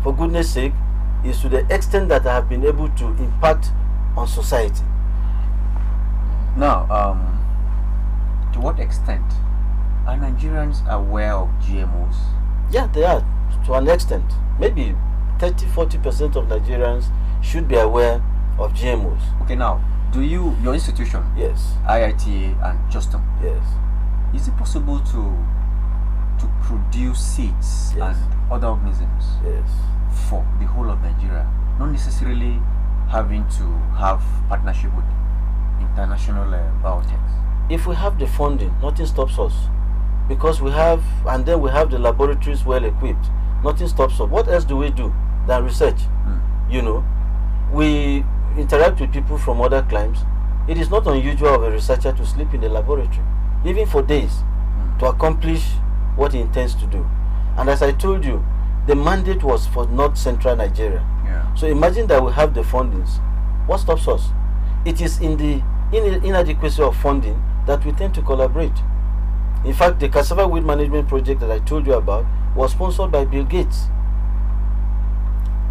Speaker 3: for goodness sake, is to the extent that I have been able to impact on society.
Speaker 1: Now, to what extent are Nigerians aware of GMOs?
Speaker 3: Yeah, they are, to an extent. Maybe 30-40% of Nigerians should be aware of GMOs.
Speaker 1: Okay, now, your institution,
Speaker 3: yes,
Speaker 1: IITA and Justin,
Speaker 3: yes,
Speaker 1: is it possible to produce seeds,
Speaker 3: yes,
Speaker 1: and other organisms,
Speaker 3: yes,
Speaker 1: for the whole of Nigeria, not necessarily having to have partnership with international biotechs?
Speaker 3: If we have the funding, nothing stops us, because we have, and then we have the laboratories well equipped. Nothing stops us. What else do we do than research? We interact with people from other climes. It is not unusual of a researcher to sleep in the laboratory, even for days, to accomplish what he intends to do. And as I told you, the mandate was for North Central Nigeria.
Speaker 1: Yeah.
Speaker 3: So imagine that we have the fundings. What stops us? it is in the inadequacy of funding that we tend to collaborate. In fact, the cassava weed management project that I told you about was sponsored by Bill Gates.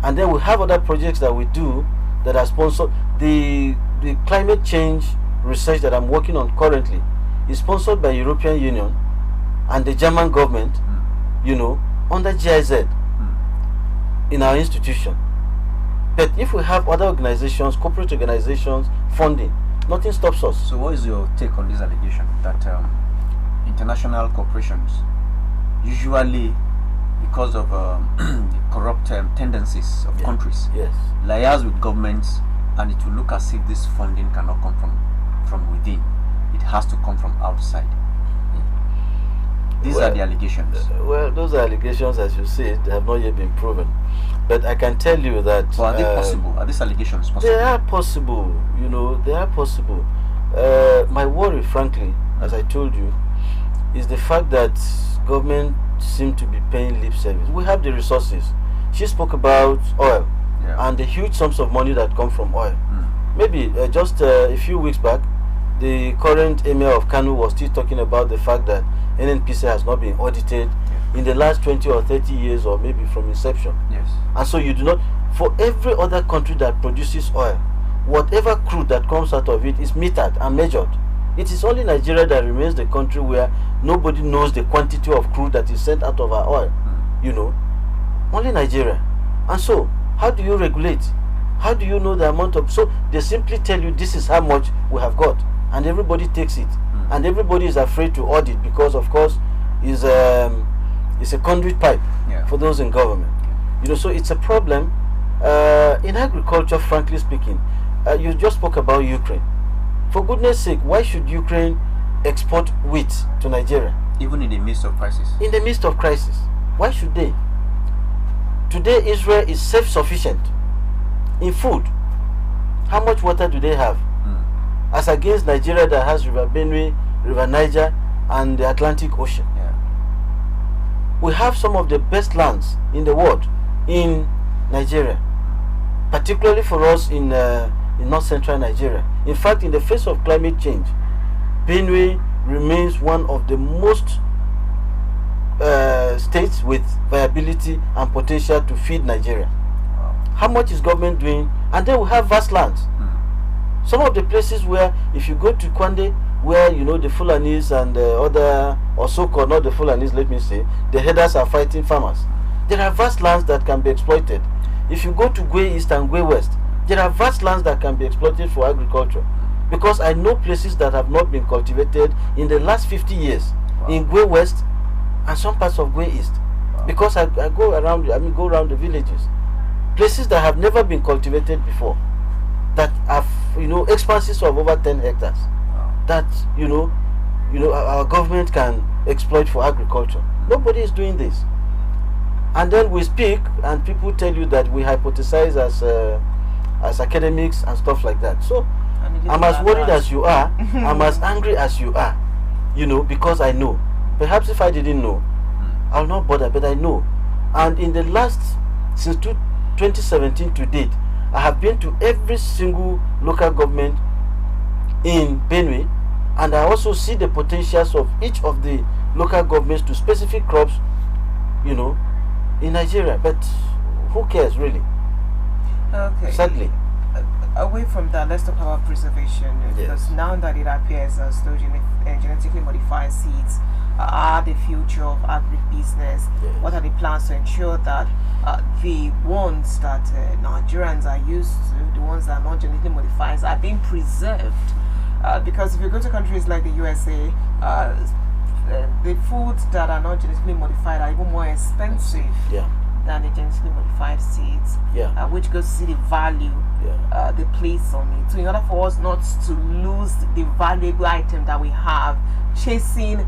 Speaker 3: And then we have other projects that we do that are sponsored. The climate change research that I'm working on currently is sponsored by European Union and the German government, under GIZ in our institution. But if we have other organizations, corporate organizations, funding, nothing stops us.
Speaker 1: So what is your take on this allegation that international corporations usually, because of the corrupt tendencies of countries, liaise with governments, and it will look as if this funding cannot come from within. It has to come from outside. These are the allegations.
Speaker 3: Well, those are allegations, as you say, they have not yet been proven. But I can tell you that...
Speaker 1: So are they possible? Are these allegations possible?
Speaker 3: They are possible. They are possible. My worry, frankly, as I told you, is the fact that government seem to be paying lip service. We have the resources. She spoke about oil and the huge sums of money that come from oil. Maybe just a few weeks back, the current emir of Kano was still talking about the fact that NNPC has not been audited in the last 20 or 30 years, or maybe from inception.
Speaker 1: Yes.
Speaker 3: And so you do not, for every other country that produces oil, whatever crude that comes out of it is metered and measured. It is only Nigeria that remains the country where nobody knows the quantity of crude that is sent out of our oil. Only Nigeria. And so, how do you regulate? How do you know the amount of... So, they simply tell you this is how much we have got. And everybody takes it. And everybody is afraid to audit because, of course, it's a conduit pipe for those in government. So it's a problem. In agriculture, frankly speaking, you just spoke about Ukraine. For goodness sake, why should Ukraine export wheat to Nigeria?
Speaker 1: Even in the midst of crisis?
Speaker 3: In the midst of crisis. Why should they? Today, Israel is self-sufficient in food. How much water do they have? As against Nigeria that has River Benue, River Niger, and the Atlantic Ocean. We have some of the best lands in the world in Nigeria, particularly for us in north-central Nigeria. In fact, in the face of climate change, Benue remains one of the most states with viability and potential to feed Nigeria. How much is government doing? And then we have vast lands. Some of the places where, if you go to Kwande, where the Fulanis and other, or so-called, not the Fulanis, let me say, the herders are fighting farmers. There are vast lands that can be exploited. If you go to Gwe East and Gwe West, there are vast lands that can be exploited for agriculture. Because I know places that have not been cultivated in the last 50 years in Gwe West and some parts of Gwe East. Because I go around the villages. Places that have never been cultivated before, that have expanses of over 10 hectares that our government can exploit for agriculture. Nobody is doing this. And then we speak and people tell you that we hypothesize as academics and stuff like that. So I'm as worried as you are. I'm as angry as you are, because I know. Perhaps if I didn't know, I'll not bother, but I know. And in the since 2017 to date, I have been to every single local government in Benue, and I also see the potentials of each of the local governments to specific crops, in Nigeria. But who cares, really?
Speaker 2: Okay.
Speaker 3: Sadly.
Speaker 2: Away from that, let's talk about preservation. Because now that it appears as though genetically modified seeds are the future of agribusiness, what are the plans to ensure that the ones that Nigerians are used to, the ones that are not genetically modified, are being preserved? Because if you go to countries like the USA, the foods that are not genetically modified are even more expensive than the genetically modified seeds, which goes to see the value they place on it. So in order for us not to lose the valuable item that we have, chasing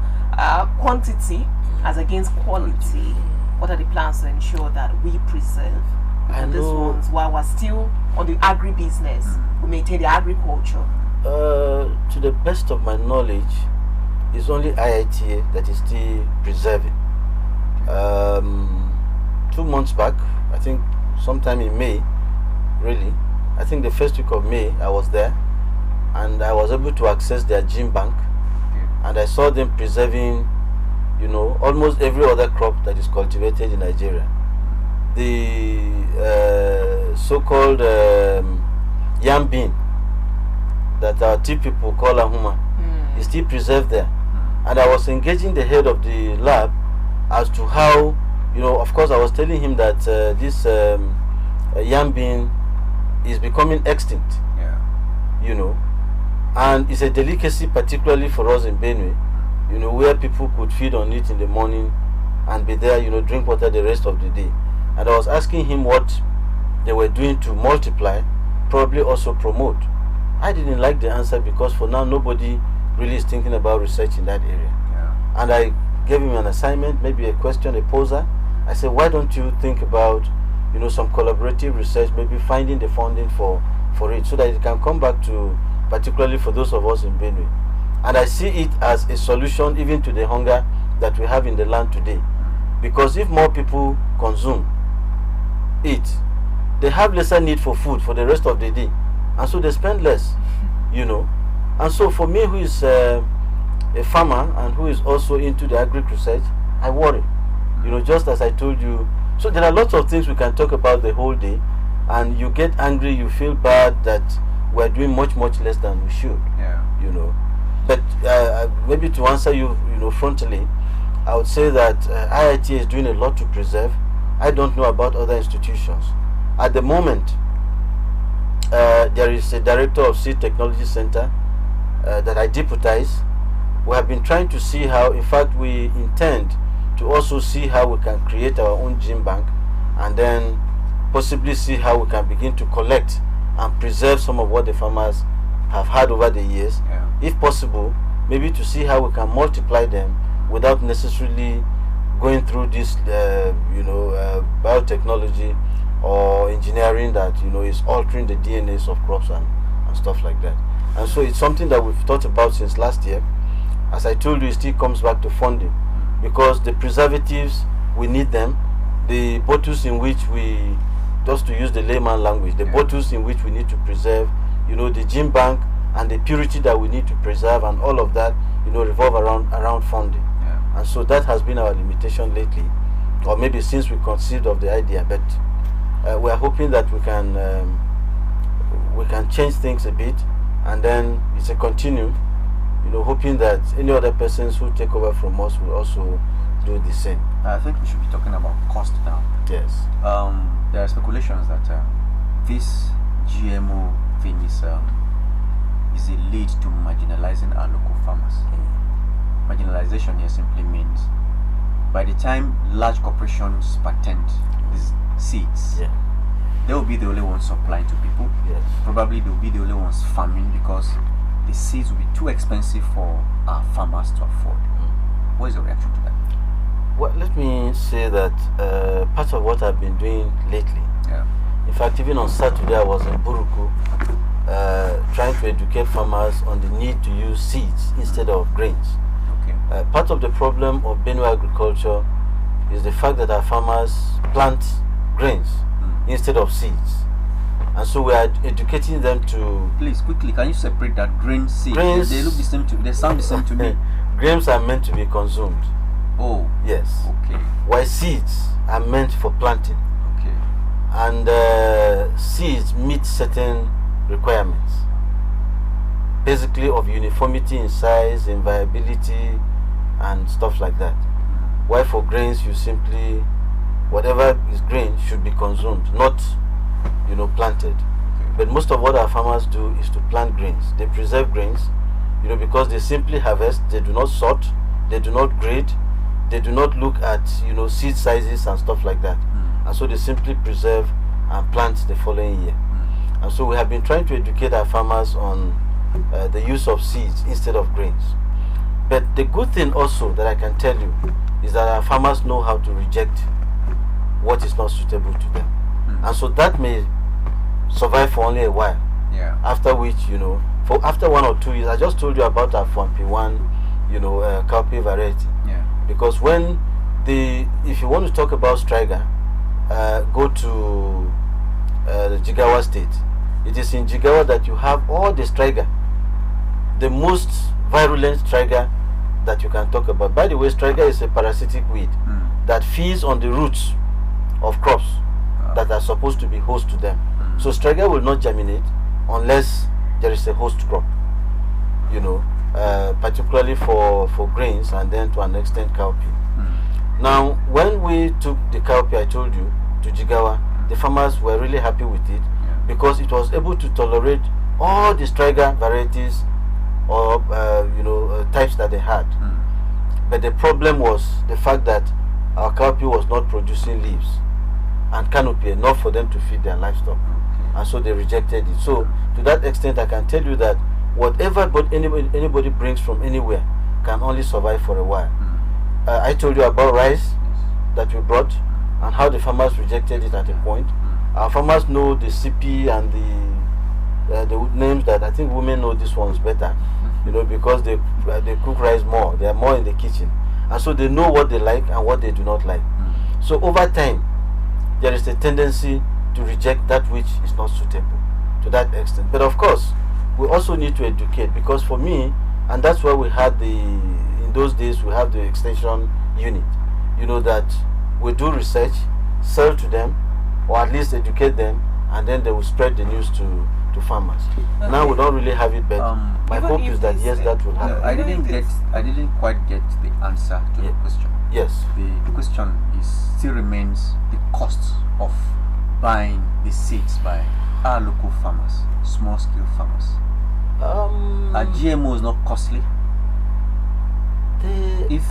Speaker 2: quantity as against quality, what are the plans to ensure that we preserve these ones while we're still on the agribusiness? We maintain the agriculture.
Speaker 3: To the best of my knowledge, it's only IITA that is still preserving. 2 months back, I think sometime in May, really, I think the first week of May, I was there. and I was able to access their gene bank, and I saw them preserving, almost every other crop that is cultivated in Nigeria. The so-called yam bean that our tea people call ahuma is still preserved there. And I was engaging the head of the lab as to how, of course I was telling him that this yam bean is becoming extinct. And it's a delicacy, particularly for us in Benue, where people could feed on it in the morning and be there, drink water the rest of the day. And I was asking him what they were doing to multiply, probably also promote. I didn't like the answer because for now nobody really is thinking about research in that area. And I gave him an assignment, maybe a question, a poser. I said, why don't you think about, some collaborative research, maybe finding the funding for it so that it can come back to, particularly for those of us in Benue. And I see it as a solution even to the hunger that we have in the land today. Because if more people consume it, they have lesser need for food for the rest of the day. And so they spend less, And so for me, who is a farmer and who is also into the agri research, I worry, just as I told you. So there are lots of things we can talk about the whole day, and you get angry, you feel bad that we're doing much less than we should. But maybe to answer you, frontally, I would say that IIT is doing a lot to preserve. I don't know about other institutions. At the moment, there is a director of Seed Technology Center that I deputize. We have been trying to see how, in fact, we intend to also see how we can create our own gene bank, and then possibly see how we can begin to collect and preserve some of what the farmers have had over the years. If possible, maybe to see how we can multiply them without necessarily going through this, biotechnology or engineering that is altering the DNAs of crops and stuff like that. And so it's something that we've thought about since last year. As I told you, it still comes back to funding, because the preservatives, we need them. The bottles in which we, just to use the layman language, the bottles in which we need to preserve, the gene bank and the purity that we need to preserve, and all of that, revolve around funding. And so that has been our limitation lately, or maybe since we conceived of the idea. But we are hoping that we can change things a bit, and then it's a continuum, hoping that any other persons who take over from us will also do the same.
Speaker 1: I think we should be talking about cost now.
Speaker 3: Yes.
Speaker 1: There are speculations that this GMO thing is a lead to marginalizing our local farmers. Marginalization here simply means by the time large corporations patent these seeds, they will be the only ones supplying to people. Probably they will be the only ones farming, because the seeds will be too expensive for our farmers to afford. What is your reaction to that?
Speaker 3: Well, let me say that part of what I've been doing lately, in fact, even on Saturday I was in Buruku trying to educate farmers on the need to use seeds instead of grains. Part of the problem of Benue agriculture is the fact that our farmers plant grains instead of seeds. And so we are educating them to...
Speaker 1: Please, quickly, can you separate that grain seed?
Speaker 3: Grains,
Speaker 1: they look the same they sound the same to me.
Speaker 3: Grains are meant to be consumed.
Speaker 1: Oh.
Speaker 3: Yes.
Speaker 1: Okay.
Speaker 3: While seeds are meant for planting.
Speaker 1: Okay.
Speaker 3: And seeds meet certain requirements, basically of uniformity in size, in viability, and stuff like that. While for grains, you simply, whatever is grain should be consumed, not planted. But most of what our farmers do is to plant grains. They preserve grains, because they simply harvest. They do not sort, they do not grade, they do not look at seed sizes and stuff like that. And so they simply preserve and plant the following year. And so we have been trying to educate our farmers on the use of seeds instead of grains. But the good thing also that I can tell you is that our farmers know how to reject what is not suitable to them. And so that may survive for only a while. After which, after 1 or 2 years, I just told you about our F1P1, cowpea variety. Because if you want to talk about striga, go to the Jigawa state. It is in Jigawa that you have all the striga the most virulent striga that you can talk about. By the way, striga is a parasitic weed that feeds on the roots of crops that are supposed to be host to them. So striga will not germinate unless there is a host crop, you know, particularly for grains and then to an extent cowpea. Now, when we took the cowpea, I told you, to Jigawa, the farmers were really happy with it because it was able to tolerate all the striga varieties or types that they had. But the problem was the fact that our cowpea was not producing leaves and canopy enough for them to feed their livestock, and so they rejected it. So to that extent, I can tell you that whatever anybody brings from anywhere can only survive for a while. I told you about rice that we brought and how the farmers rejected it at a point. Our farmers know the CP and the names that I think women know these ones better, you know, because they cook rice more. They are more in the kitchen, and so they know what they like and what they do not like. So over time, there is a tendency to reject that which is not suitable to that extent. But of course, we also need to educate, because for me, and that's why we had in those days we have the extension unit, you know, that we do research, sell to them, or at least educate them, and then they will spread the news to farmers.
Speaker 1: Okay.
Speaker 3: Now we don't really have it, but my hope is that yes, that will happen.
Speaker 1: I didn't quite get the answer to the question.
Speaker 3: Yes.
Speaker 1: The question still remains the cost of buying the seeds by our local farmers, small scale farmers. Are GMOs not costly? If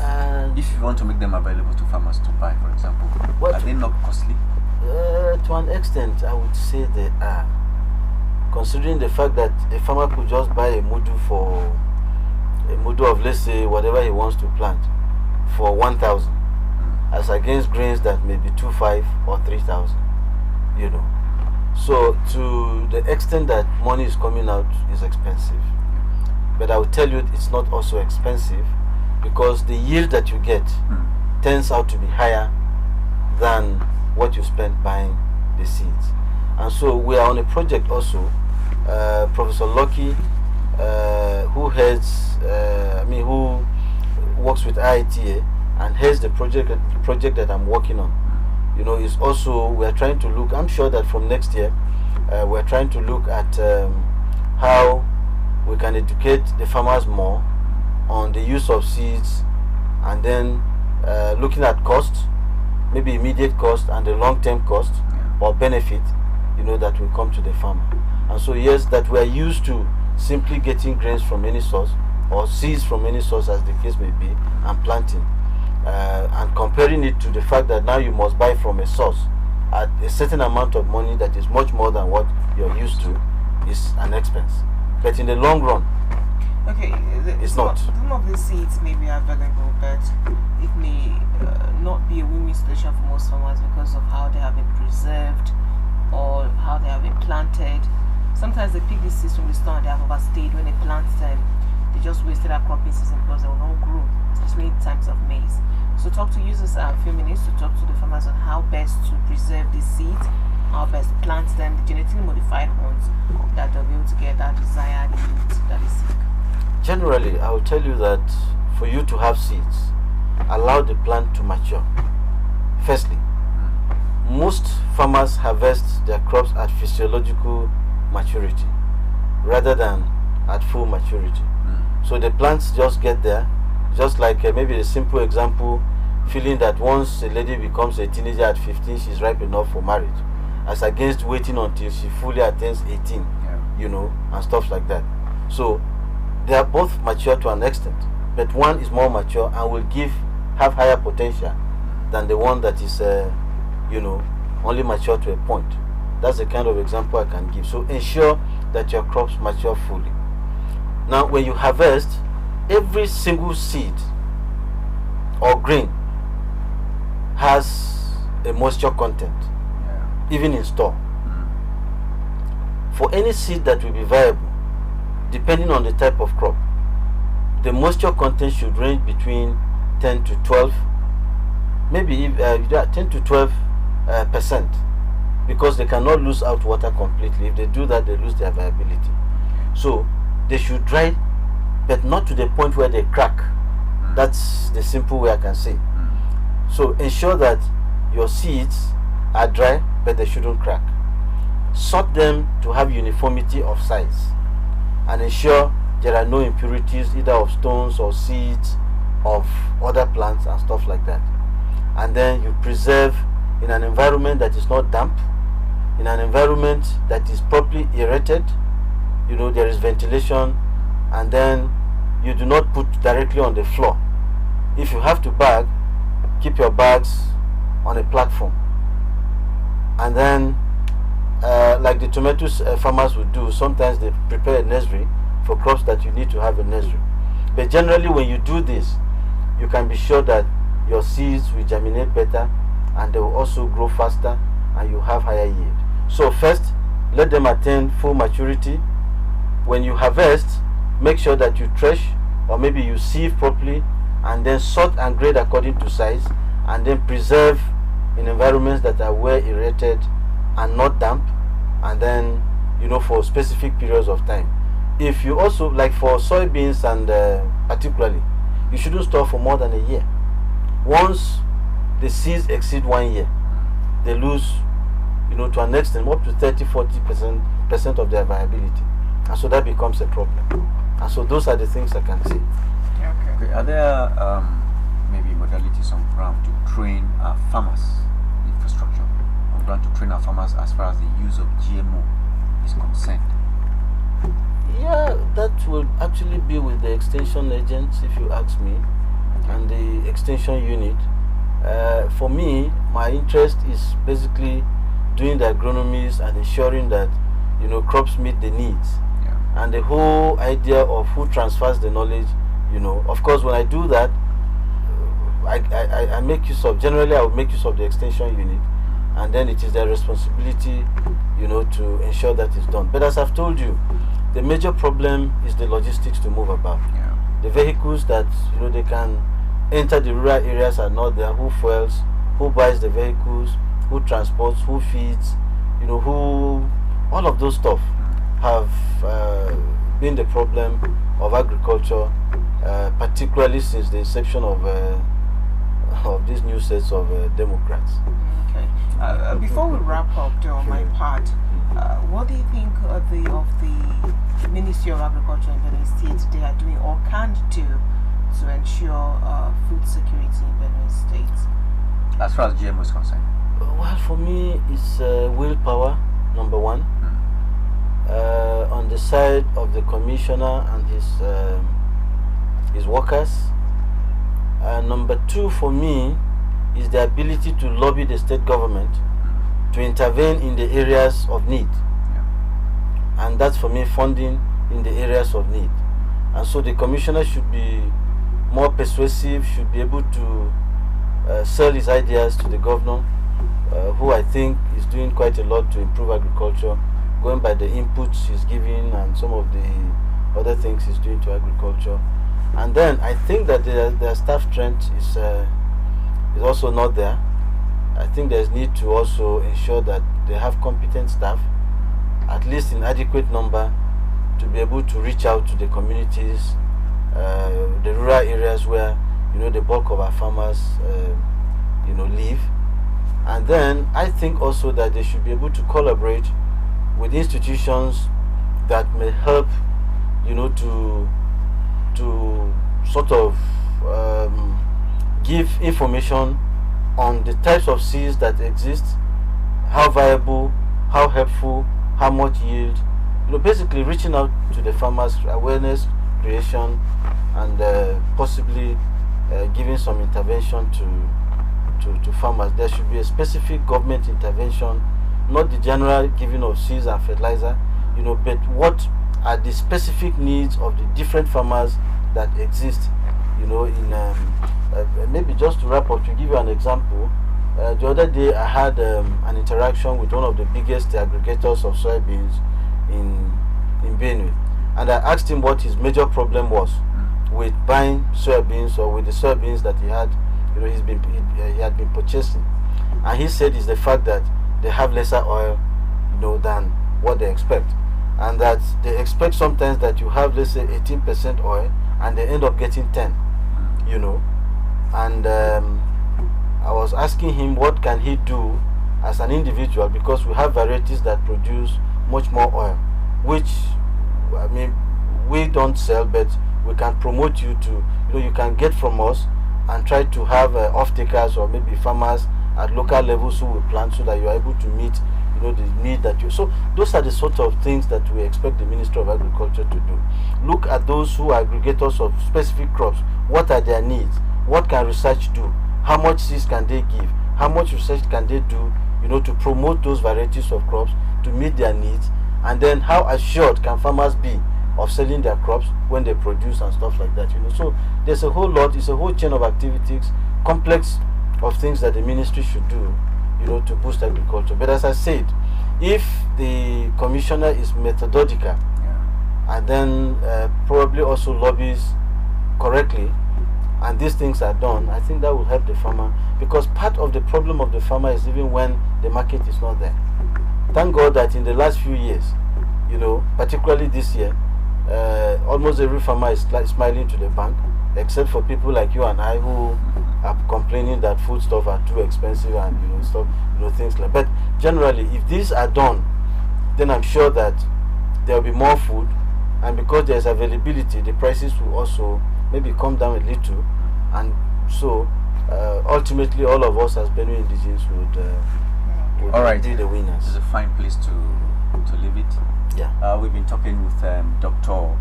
Speaker 1: you want to make them available to farmers to buy, for example, are they not costly?
Speaker 3: To an extent, I would say they are. Considering the fact that a farmer could just buy a mudu of, let's say, whatever he wants to plant for 1,000, as against grains that may be 2,500 or 3,000, you know. So to the extent that money is coming out is expensive. But I will tell you it's not also expensive, because the yield that you get turns out to be higher than what you spend buying the seeds. And so we are on a project also. Professor Lucky, who works with IITA and heads the project that I'm working on, you know, is also, we are trying to look, I'm sure that from next year, we're trying to look at how we can educate the farmers more on the use of seeds, and then looking at cost, maybe immediate cost and the long-term cost or benefit, you know, that will come to the farmer. And so yes, that we are used to simply getting grains from any source or seeds from any source, as the case may be, and planting, and comparing it to the fact that now you must buy from a source at a certain amount of money that is much more than what you're used to, is an expense. But in the long run, it's not.
Speaker 2: Some of the seeds may be available, but it may not be a win-win situation for most farmers because of how they have been preserved or how they have been planted. Sometimes they pick these seeds from the store and they have overstayed. When they plant them, they just wasted our cropping season because they will not grow, especially in times of maize. So talk to users a few minutes to talk to the farmers on how best to preserve these seeds, how best to plant them, the genetically modified ones, that they'll be able to get that desired yield that is seek.
Speaker 3: Generally, I will tell you that for you to have seeds, allow the plant to mature. Firstly, most farmers harvest their crops at physiological maturity rather than at full maturity. So the plants just get there, just like maybe a simple example, feeling that once a lady becomes a teenager at 15, she's ripe enough for marriage, as against waiting until she fully attains 18, you know, and stuff like that. So they are both mature to an extent, but one is more mature and will have higher potential than the one that is you know, only mature to a point. That's the kind of example I can give. So ensure that your crops mature fully. Now when you harvest, every single seed or grain has a moisture content, even in store. For any seed that will be viable, depending on the type of crop, the moisture content should range between 10 to 12, maybe 10 to 12%, because they cannot lose out water completely. If they do that, they lose their viability. So they should dry but not to the point where they crack. That's the simple way I can say. So ensure that your seeds are dry, but they shouldn't crack. Sort them to have uniformity of size, and ensure there are no impurities either of stones or seeds of other plants and stuff like that. And then you preserve in an environment that is not damp, in an environment that is properly aerated. There is ventilation, and then you do not put directly on the floor. If you have to bag, keep your bags on a platform. And then like the tomatoes farmers would do, sometimes they prepare a nursery for crops that you need to have a nursery. But generally when you do this, you can be sure that your seeds will germinate better, and they will also grow faster, and you have higher yield. So first, let them attain full maturity. When you harvest, make sure that you thresh or maybe you sieve properly, and then sort and grade according to size, and then preserve in environments that are well aerated and not damp, and then for specific periods of time. If you also, like for soybeans and particularly, you shouldn't store for more than a year. Once the seeds exceed 1 year, they lose to an extent up to 30-40% of their viability, and so that becomes a problem. And so those are the things I can say.
Speaker 1: Okay. Are there maybe modalities on ground to train our farmers, infrastructure on ground to train our farmers as far as the use of GMO is concerned?
Speaker 3: Yeah, that will actually be with the extension agents, if you ask me, and the extension unit. For me, my interest is basically doing the agronomies and ensuring that crops meet the needs. And the whole idea of who transfers the knowledge, of course, when I do that, I make use of, generally I would make use of the extension unit, and then it is their responsibility, to ensure that is done. But as I've told you, the major problem is the logistics to move about. The vehicles that, they can enter the rural areas are not there. Who fuels, who buys the vehicles, who transports, who feeds, who, all of those stuff have been the problem of agriculture, particularly since the inception of these new sets of Democrats.
Speaker 2: Okay. Before we wrap up, on my part, what do you think of the Ministry of Agriculture in Benue State they are doing or can do to ensure food security in Benue State?
Speaker 1: As far as GMO is concerned?
Speaker 3: Well, for me, it's willpower, number one. On the side of the commissioner and his workers. Number two, for me, is the ability to lobby the state government to intervene in the areas of need. And that's, for me, funding in the areas of need. And so the commissioner should be more persuasive, should be able to sell his ideas to the governor, who I think is doing quite a lot to improve agriculture, going by the inputs he's giving and some of the other things he's doing to agriculture. And then I think that their staff strength is also not there. I think there's need to also ensure that they have competent staff, at least in adequate number, to be able to reach out to the communities, the rural areas where the bulk of our farmers live. And then I think also that they should be able to collaborate with institutions that may help to sort of give information on the types of seeds that exist, how viable, how helpful, how much yield, basically reaching out to the farmers, awareness creation, and possibly giving some intervention to farmers. There should be a specific government intervention, not the general giving of seeds and fertilizer, but what are the specific needs of the different farmers that exist, maybe just to wrap up, to give you an example, the other day I had an interaction with one of the biggest aggregators of soybeans in Benue, and I asked him what his major problem was with buying soybeans, or with the soybeans that he had, he had been purchasing, and he said it's the fact that they have lesser oil, than what they expect. And and that they expect sometimes that you have, let's say, 18% oil, and they end up getting 10. You know, and I was asking him what can he do as an individual, because we have varieties that produce much more oil, which, I mean, we don't sell, but we can promote you to, you can get from us and try to have off-takers or maybe farmers at local levels who will plant, so that you are able to meet, the need that you. So those are the sort of things that we expect the Ministry of Agriculture to do. Look at those who are aggregators of specific crops. What are their needs? What can research do? How much seeds can they give? How much research can they do, to promote those varieties of crops to meet their needs? And then how assured can farmers be of selling their crops when they produce and stuff like that? So there's a whole lot. It's a whole chain of activities, complex of things that the ministry should do, to boost agriculture. But as I said, if the commissioner is methodological, and then probably also lobbies correctly, and these things are done, I think that will help the farmer, because part of the problem of the farmer is even when the market is not there. Thank God that in the last few years, particularly this year, almost every farmer is smiling to the bank, except for people like you and I who are complaining that foodstuff are too expensive and stuff, things like. But generally, if these are done, then I'm sure that there will be more food, and because there's availability, the prices will also maybe come down a little, and so ultimately all of us as Benue indigenes would
Speaker 1: all right,
Speaker 3: be the winners.
Speaker 1: This is a fine place to leave it.
Speaker 3: Yeah.
Speaker 1: We've been talking with Dr.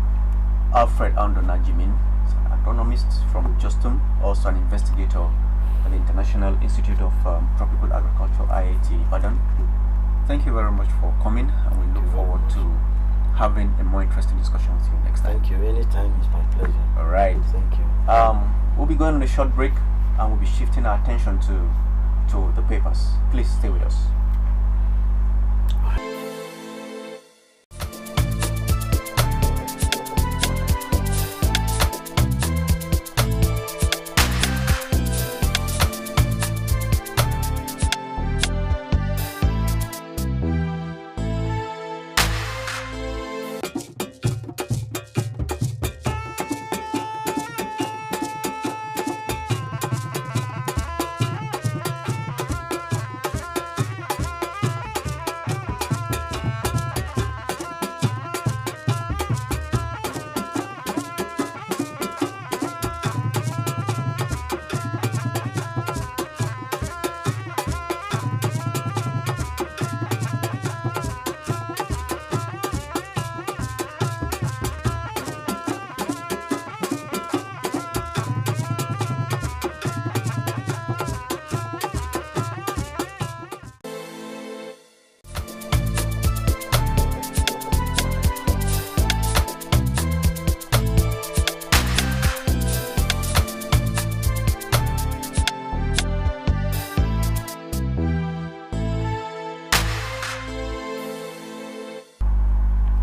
Speaker 1: Alfred Ando-Najimin, an agronomist from Justum, also an investigator at the International Institute of Tropical Agriculture, IIT Ibadan. Thank you very much for coming, and we look forward to having a more interesting discussion with you next time.
Speaker 3: Thank you. Anytime, it's my pleasure.
Speaker 1: All right.
Speaker 3: Thank you.
Speaker 1: We'll be going on a short break, and we'll be shifting our attention to the papers. Please stay with us.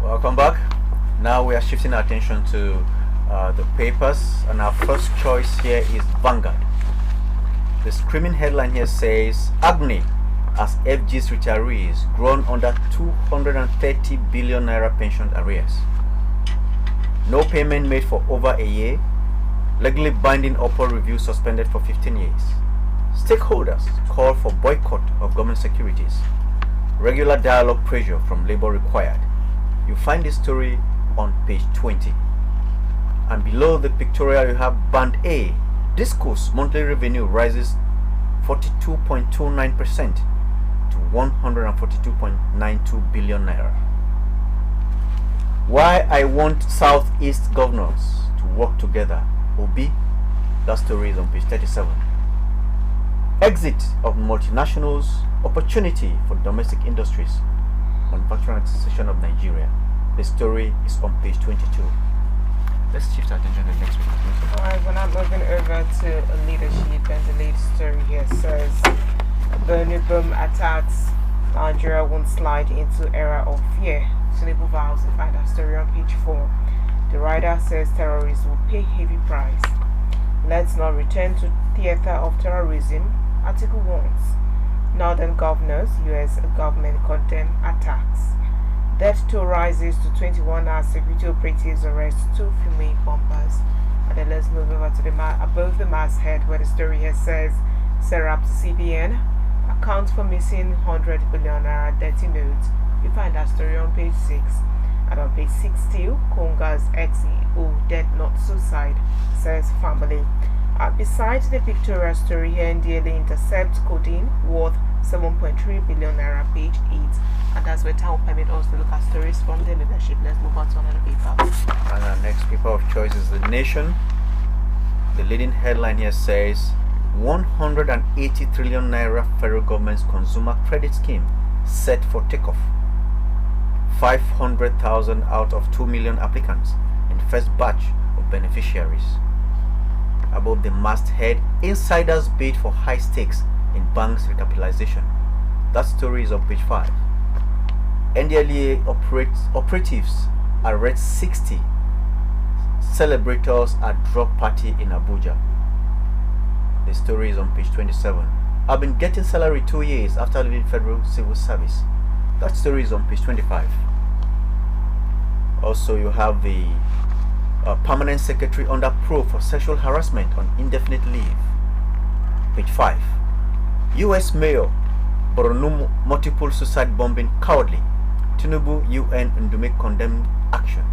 Speaker 1: Welcome back. Now we are shifting our attention to the papers, and our first choice here is Vanguard. The screaming headline here says, Agni as FG's retirees grown under 230 billion naira pension arrears. No payment made for over a year. Legally binding upward review suspended for 15 years. Stakeholders call for boycott of government securities. Regular dialogue pressure from labor required. You find this story on page 20. And below the pictorial you have Band A. Disco's monthly revenue rises 42.29% to 142.92 billion naira. Why I want Southeast governors to work together. Obi, that story is on page 37. Exit of multinationals, opportunity for domestic industries. Manufacturing Association of Nigeria. The story is on page 22. Let's shift our attention to the next week.
Speaker 2: Alright, we're now moving over to leadership, and the lead story here says Benue boom attacks. Nigeria won't slide into era of fear. Tinubu vows. You find that story on page 4. The writer says terrorists will pay heavy price. Let's not return to theater of terrorism. Article warns. Northern governors, US government condemn attacks. Death toll rises to 21 as security operatives arrest 2 female bombers. And then let's move over to the above the masthead, where the story here says, Serap CBN accounts for missing 100 billion naira dirty notes. You find that story on page 6. And on page 60, Konga's ex-CEO dead not suicide, says family. Besides the Victoria story here, NDLA intercepts codeine worth 7.3 billion naira, page 8. And that's where time will permit us to look at stories from the leadership. Let's move on to another paper.
Speaker 1: And our next paper of choice is The Nation. The leading headline here says 180 trillion naira federal government's consumer credit scheme set for takeoff. 500,000 out of 2 million applicants in first batch of beneficiaries. Above the masthead, insiders bid for high stakes in banks recapitalization. That story is on page 5. NDLEA operatives arrest 60 celebrators at drug party in Abuja. The story is on page 27. I've been getting salary 2 years after leaving federal civil service. That story is on page 25. Also, you have the permanent secretary under probe for sexual harassment on indefinite leave. Page 5. U.S. Mayor Borno multiple suicide bombing cowardly. Tinubu UN Ndume condemned action.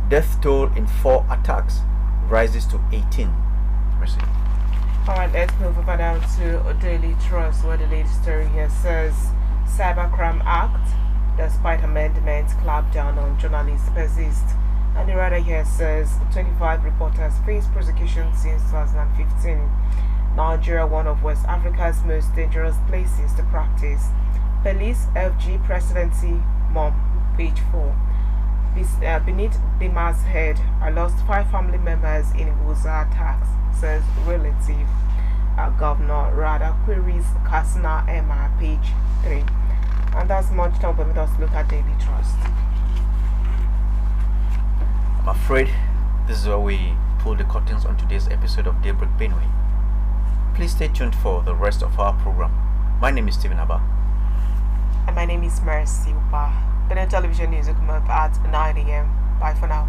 Speaker 1: Death toll in 4 attacks rises to 18. Mercy.
Speaker 2: Alright, let's move over now to Daily Trust, where the latest story here says Cybercrime Act, despite amendments, clampdown on journalists persist. And the writer here says 25 reporters face prosecution since 2015. Nigeria, one of West Africa's most dangerous places to practice. Police FG presidency mom, page 4. Beneath Bima's head, I lost 5 family members in Goza attacks, says relative. Governor Rada queries Kasna Emma, page 3. And that's much time for me to look at Daily Trust.
Speaker 1: I'm afraid this is where we pull the curtains on today's episode of Daybreak Benue. Please stay tuned for the rest of our program. My name is Stephen Abba.
Speaker 2: And my name is Mercy Upa. The television news will come up at 9 a.m. Bye for now.